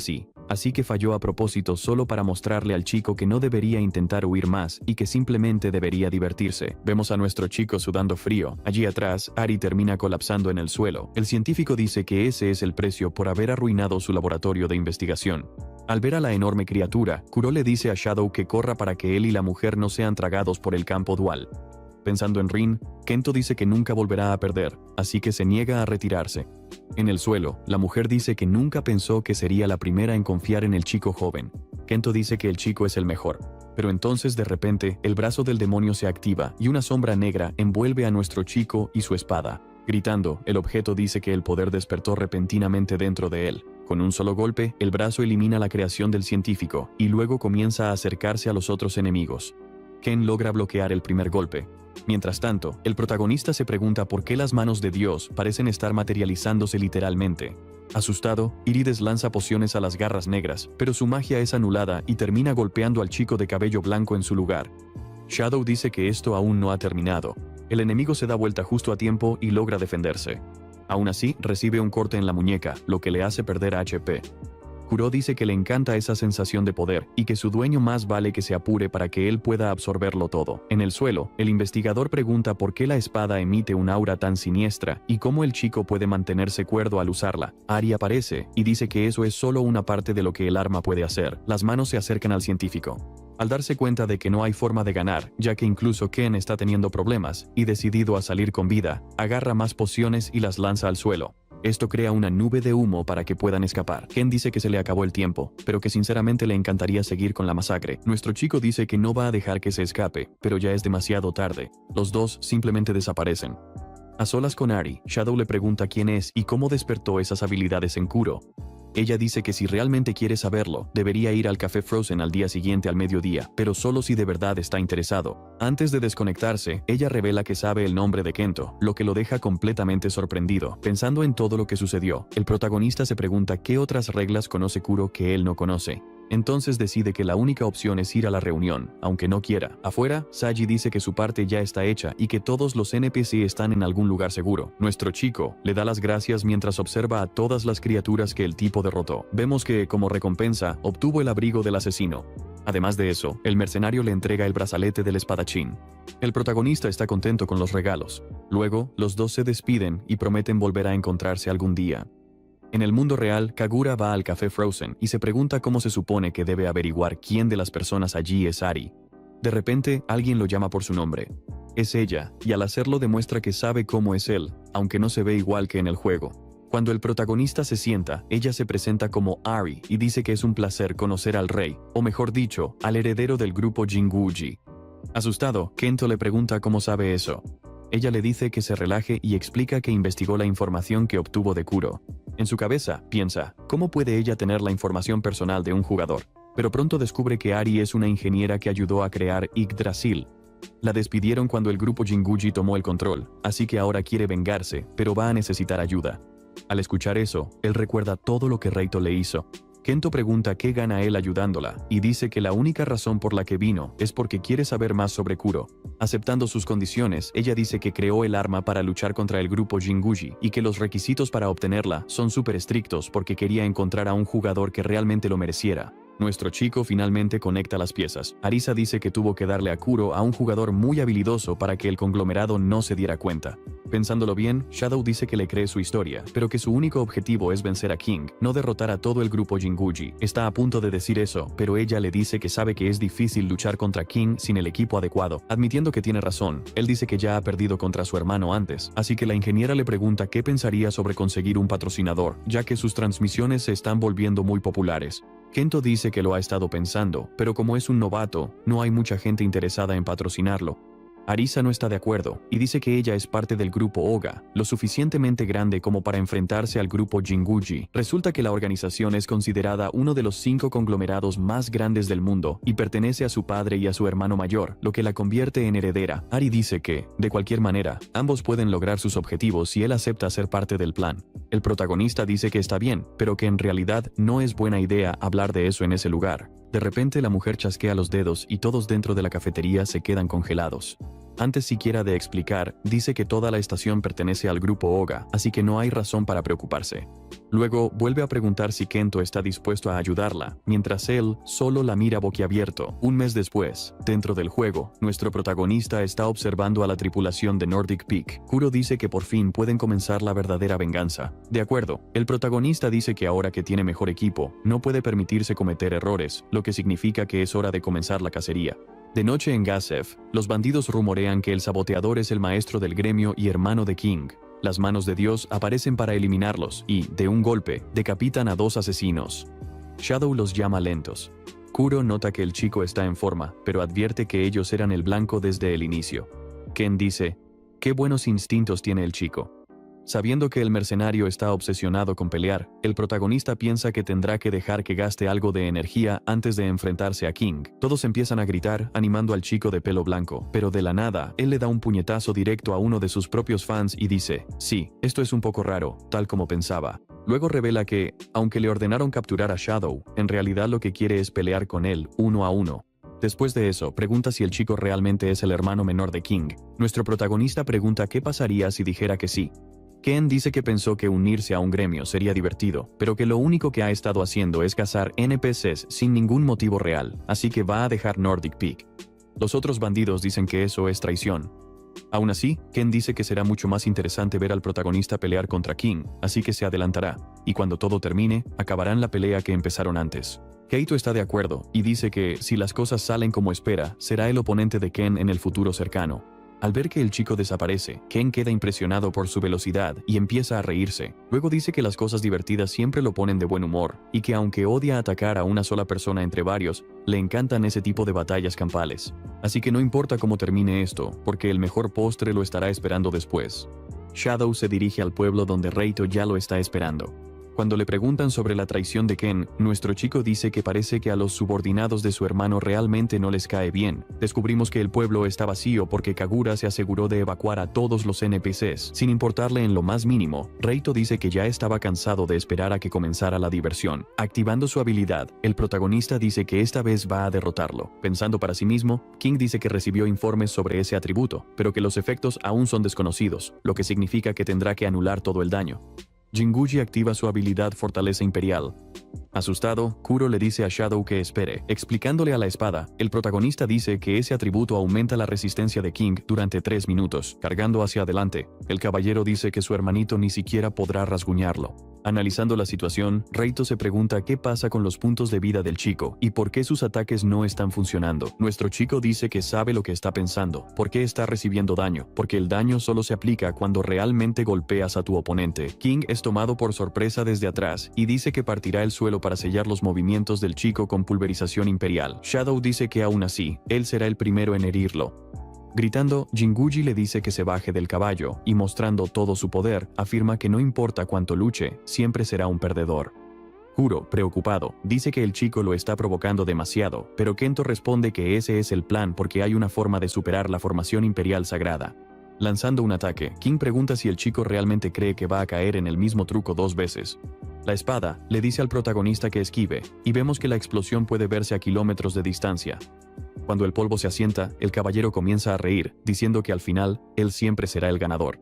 así que falló a propósito solo para mostrarle al chico que no debería intentar huir más y que simplemente debería divertirse. Vemos a nuestro chico sudando frío. Allí atrás, Ari termina colapsando en el suelo. El científico dice que ese es el precio por haber arruinado su laboratorio de investigación. Al ver a la enorme criatura, Kuro le dice a Shadow que corra para que él y la mujer no sean tragados por el campo dual. Pensando en Rin, Kento dice que nunca volverá a perder, así que se niega a retirarse. En el suelo, la mujer dice que nunca pensó que sería la primera en confiar en el chico joven. Kento dice que el chico es el mejor. Pero entonces de repente, el brazo del demonio se activa y una sombra negra envuelve a nuestro chico y su espada. Gritando, el objeto dice que el poder despertó repentinamente dentro de él. Con un solo golpe, el brazo elimina la creación del científico y luego comienza a acercarse a los otros enemigos. Ken logra bloquear el primer golpe. Mientras tanto, el protagonista se pregunta por qué las manos de Dios parecen estar materializándose literalmente. Asustado, Irides lanza pociones a las garras negras, pero su magia es anulada y termina golpeando al chico de cabello blanco en su lugar. Shadow dice que esto aún no ha terminado. El enemigo se da vuelta justo a tiempo y logra defenderse. Aún así, recibe un corte en la muñeca, lo que le hace perder HP. Kuro dice que le encanta esa sensación de poder y que su dueño más vale que se apure para que él pueda absorberlo todo. En el suelo, el investigador pregunta por qué la espada emite un aura tan siniestra y cómo el chico puede mantenerse cuerdo al usarla. Ari aparece y dice que eso es solo una parte de lo que el arma puede hacer. Las manos se acercan al científico. Al darse cuenta de que no hay forma de ganar, ya que incluso Ken está teniendo problemas y decidido a salir con vida, agarra más pociones y las lanza al suelo. Esto crea una nube de humo para que puedan escapar. Ken dice que se le acabó el tiempo, pero que sinceramente le encantaría seguir con la masacre. Nuestro chico dice que no va a dejar que se escape, pero ya es demasiado tarde. Los dos simplemente desaparecen. A solas con Ari, Shadow le pregunta quién es y cómo despertó esas habilidades en Kuro. Ella dice que si realmente quiere saberlo, debería ir al Café Frozen al día siguiente al mediodía, pero solo si de verdad está interesado. Antes de desconectarse, ella revela que sabe el nombre de Kento, lo que lo deja completamente sorprendido. Pensando en todo lo que sucedió, el protagonista se pregunta qué otras reglas conoce Kuro que él no conoce. Entonces decide que la única opción es ir a la reunión, aunque no quiera. Afuera, Saji dice que su parte ya está hecha y que todos los NPC están en algún lugar seguro. Nuestro chico le da las gracias mientras observa a todas las criaturas que el tipo derrotó. Vemos que, como recompensa, obtuvo el abrigo del asesino. Además de eso, el mercenario le entrega el brazalete del espadachín. El protagonista está contento con los regalos. Luego, los dos se despiden y prometen volver a encontrarse algún día. En el mundo real, Kagura va al Café Frozen y se pregunta cómo se supone que debe averiguar quién de las personas allí es Ari. De repente, alguien lo llama por su nombre. Es ella, y al hacerlo demuestra que sabe cómo es él, aunque no se ve igual que en el juego. Cuando el protagonista se sienta, ella se presenta como Ari y dice que es un placer conocer al rey, o mejor dicho, al heredero del grupo Jinguji. Asustado, Kento le pregunta cómo sabe eso. Ella le dice que se relaje y explica que investigó la información que obtuvo de Kuro. En su cabeza, piensa, ¿cómo puede ella tener la información personal de un jugador? Pero pronto descubre que Ari es una ingeniera que ayudó a crear Yggdrasil. La despidieron cuando el grupo Jinguji tomó el control, así que ahora quiere vengarse, pero va a necesitar ayuda. Al escuchar eso, él recuerda todo lo que Reito le hizo. Kento pregunta qué gana él ayudándola, y dice que la única razón por la que vino es porque quiere saber más sobre Kuro. Aceptando sus condiciones, ella dice que creó el arma para luchar contra el grupo Jinguji, y que los requisitos para obtenerla son súper estrictos porque quería encontrar a un jugador que realmente lo mereciera. Nuestro chico finalmente conecta las piezas. Arisa dice que tuvo que darle a Kuro a un jugador muy habilidoso para que el conglomerado no se diera cuenta. Pensándolo bien, Shadow dice que le cree su historia, pero que su único objetivo es vencer a King, no derrotar a todo el grupo Jinguji. Está a punto de decir eso, pero ella le dice que sabe que es difícil luchar contra King sin el equipo adecuado. Admitiendo que tiene razón, él dice que ya ha perdido contra su hermano antes, así que la ingeniera le pregunta qué pensaría sobre conseguir un patrocinador, ya que sus transmisiones se están volviendo muy populares. Kento dice que lo ha estado pensando, pero como es un novato, no hay mucha gente interesada en patrocinarlo. Arisa no está de acuerdo, y dice que ella es parte del grupo Oga, lo suficientemente grande como para enfrentarse al grupo Jinguji. Resulta que la organización es considerada uno de los 5 conglomerados más grandes del mundo, y pertenece a su padre y a su hermano mayor, lo que la convierte en heredera. Ari dice que, de cualquier manera, ambos pueden lograr sus objetivos si él acepta ser parte del plan. El protagonista dice que está bien, pero que en realidad no es buena idea hablar de eso en ese lugar. De repente la mujer chasquea los dedos y todos dentro de la cafetería se quedan congelados. Antes siquiera de explicar, dice que toda la estación pertenece al grupo Oga, así que no hay razón para preocuparse. Luego vuelve a preguntar si Kento está dispuesto a ayudarla, mientras él solo la mira boquiabierto. Un mes después, dentro del juego, nuestro protagonista está observando a la tripulación de Nordic Peak. Kuro dice que por fin pueden comenzar la verdadera venganza. De acuerdo, el protagonista dice que ahora que tiene mejor equipo, no puede permitirse cometer errores, lo que significa que es hora de comenzar la cacería. De noche en Gasef, los bandidos rumorean que el saboteador es el maestro del gremio y hermano de King. Las manos de Dios aparecen para eliminarlos y, de un golpe, decapitan a 2 asesinos. Shadow los llama lentos. Kuro nota que el chico está en forma, pero advierte que ellos eran el blanco desde el inicio. Ken dice, «Qué buenos instintos tiene el chico». Sabiendo que el mercenario está obsesionado con pelear, el protagonista piensa que tendrá que dejar que gaste algo de energía antes de enfrentarse a King. Todos empiezan a gritar, animando al chico de pelo blanco, pero de la nada, él le da un puñetazo directo a uno de sus propios fans y dice, «Sí, esto es un poco raro, tal como pensaba». Luego revela que, aunque le ordenaron capturar a Shadow, en realidad lo que quiere es pelear con él, 1 a 1. Después de eso, pregunta si el chico realmente es el hermano menor de King. Nuestro protagonista pregunta qué pasaría si dijera que sí. Ken dice que pensó que unirse a un gremio sería divertido, pero que lo único que ha estado haciendo es cazar NPCs sin ningún motivo real, así que va a dejar Nordic Peak. Los otros bandidos dicen que eso es traición. Aún así, Ken dice que será mucho más interesante ver al protagonista pelear contra King, así que se adelantará, y cuando todo termine, acabarán la pelea que empezaron antes. Keito está de acuerdo, y dice que, si las cosas salen como espera, será el oponente de Ken en el futuro cercano. Al ver que el chico desaparece, Ken queda impresionado por su velocidad y empieza a reírse. Luego dice que las cosas divertidas siempre lo ponen de buen humor, y que aunque odia atacar a una sola persona entre varios, le encantan ese tipo de batallas campales. Así que no importa cómo termine esto, porque el mejor postre lo estará esperando después. Shadow se dirige al pueblo donde Reito ya lo está esperando. Cuando le preguntan sobre la traición de Ken, nuestro chico dice que parece que a los subordinados de su hermano realmente no les cae bien. Descubrimos que el pueblo está vacío porque Kagura se aseguró de evacuar a todos los NPCs, sin importarle en lo más mínimo. Reito dice que ya estaba cansado de esperar a que comenzara la diversión. Activando su habilidad, el protagonista dice que esta vez va a derrotarlo. Pensando para sí mismo, King dice que recibió informes sobre ese atributo, pero que los efectos aún son desconocidos, lo que significa que tendrá que anular todo el daño. Jinguji activa su habilidad Fortaleza Imperial. Asustado, Kuro le dice a Shadow que espere. Explicándole a la espada, el protagonista dice que ese atributo aumenta la resistencia de King durante 3 minutos, cargando hacia adelante. El caballero dice que su hermanito ni siquiera podrá rasguñarlo. Analizando la situación, Reito se pregunta qué pasa con los puntos de vida del chico y por qué sus ataques no están funcionando. Nuestro chico dice que sabe lo que está pensando, por qué está recibiendo daño, porque el daño solo se aplica cuando realmente golpeas a tu oponente. King es tomado por sorpresa desde atrás y dice que partirá el suelo para sellar los movimientos del chico con pulverización imperial. Shadow dice que aún así, él será el primero en herirlo. Gritando, Jinguji le dice que se baje del caballo, y mostrando todo su poder, afirma que no importa cuánto luche, siempre será un perdedor. Kuro, preocupado, dice que el chico lo está provocando demasiado, pero Kento responde que ese es el plan porque hay una forma de superar la formación imperial sagrada. Lanzando un ataque, King pregunta si el chico realmente cree que va a caer en el mismo truco 2 veces. La espada le dice al protagonista que esquive, y vemos que la explosión puede verse a kilómetros de distancia. Cuando el polvo se asienta, el caballero comienza a reír, diciendo que al final, él siempre será el ganador.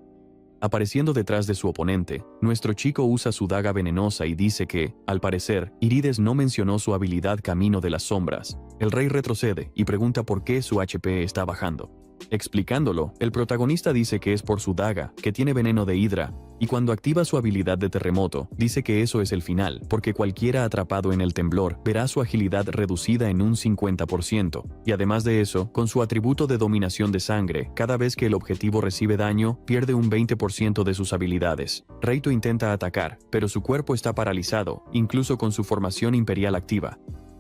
Apareciendo detrás de su oponente, nuestro chico usa su daga venenosa y dice que, al parecer, Irides no mencionó su habilidad Camino de las Sombras. El rey retrocede y pregunta por qué su HP está bajando. Explicándolo, el protagonista dice que es por su daga, que tiene veneno de hidra, y cuando activa su habilidad de terremoto, dice que eso es el final, porque cualquiera atrapado en el temblor verá su agilidad reducida en un 50%, y además de eso, con su atributo de dominación de sangre, cada vez que el objetivo recibe daño, pierde un 20% de sus habilidades. Reito intenta atacar, pero su cuerpo está paralizado, incluso con su formación imperial activa.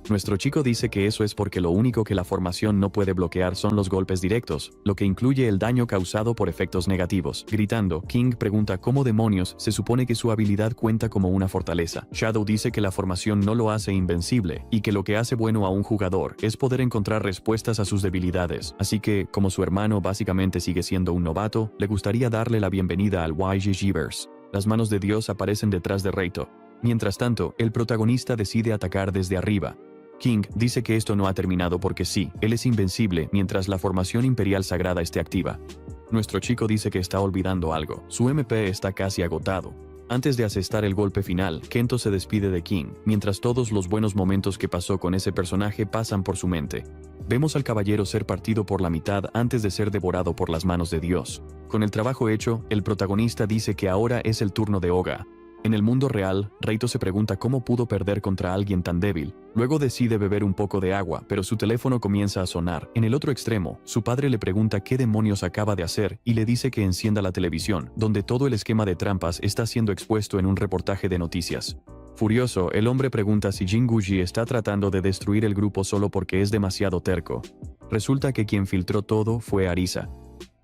Nuestro chico dice que eso es porque lo único que la formación no puede bloquear son los golpes directos, lo que incluye el daño causado por efectos negativos. Gritando, King pregunta cómo demonios se supone que su habilidad cuenta como una fortaleza. Shadow dice que la formación no lo hace invencible, y que lo que hace bueno a un jugador es poder encontrar respuestas a sus debilidades. Así que, como su hermano básicamente sigue siendo un novato, le gustaría darle la bienvenida al YGG-verse. Las manos de Dios aparecen detrás de Reito. Mientras tanto, el protagonista decide atacar desde arriba. King dice que esto no ha terminado porque sí, él es invencible mientras la formación imperial sagrada esté activa. Nuestro chico dice que está olvidando algo, su MP está casi agotado. Antes de asestar el golpe final, Kento se despide de King, mientras todos los buenos momentos que pasó con ese personaje pasan por su mente. Vemos al caballero ser partido por la mitad antes de ser devorado por las manos de Dios. Con el trabajo hecho, el protagonista dice que ahora es el turno de Oga. En el mundo real, Reito se pregunta cómo pudo perder contra alguien tan débil. Luego decide beber un poco de agua, pero su teléfono comienza a sonar. En el otro extremo, su padre le pregunta qué demonios acaba de hacer y le dice que encienda la televisión, donde todo el esquema de trampas está siendo expuesto en un reportaje de noticias. Furioso, el hombre pregunta si Jinguji está tratando de destruir el grupo solo porque es demasiado terco. Resulta que quien filtró todo fue Arisa.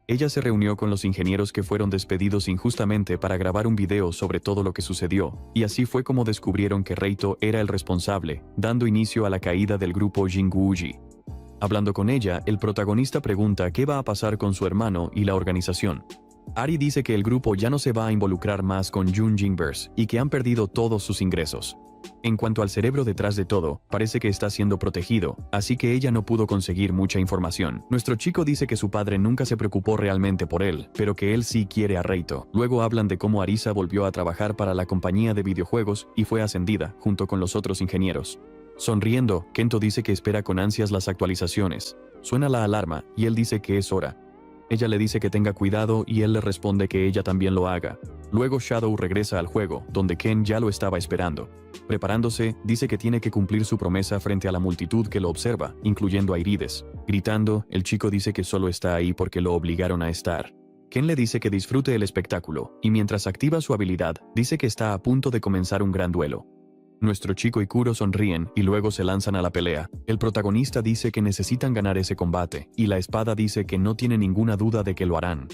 Ella se reunió con los ingenieros que fueron despedidos injustamente para grabar un video sobre todo lo que sucedió, y así fue como descubrieron que Reito era el responsable, dando inicio a la caída del grupo Jinguji. Hablando con ella, el protagonista pregunta qué va a pasar con su hermano y la organización. Ari dice que el grupo ya no se va a involucrar más con Junjinverse y que han perdido todos sus ingresos. En cuanto al cerebro detrás de todo, parece que está siendo protegido, así que ella no pudo conseguir mucha información. Nuestro chico dice que su padre nunca se preocupó realmente por él, pero que él sí quiere a Reito. Luego hablan de cómo Arisa volvió a trabajar para la compañía de videojuegos y fue ascendida, junto con los otros ingenieros. Sonriendo, Kento dice que espera con ansias las actualizaciones. Suena la alarma, y él dice que es hora. Ella le dice que tenga cuidado y él le responde que ella también lo haga. Luego Shadow regresa al juego, donde Ken ya lo estaba esperando. Preparándose, dice que tiene que cumplir su promesa frente a la multitud que lo observa, incluyendo a Irides. Gritando, el chico dice que solo está ahí porque lo obligaron a estar. Ken le dice que disfrute el espectáculo, y mientras activa su habilidad, dice que está a punto de comenzar un gran duelo. Nuestro chico y Kuro sonríen y luego se lanzan a la pelea. El protagonista dice que necesitan ganar ese combate, y la espada dice que no tiene ninguna duda de que lo harán.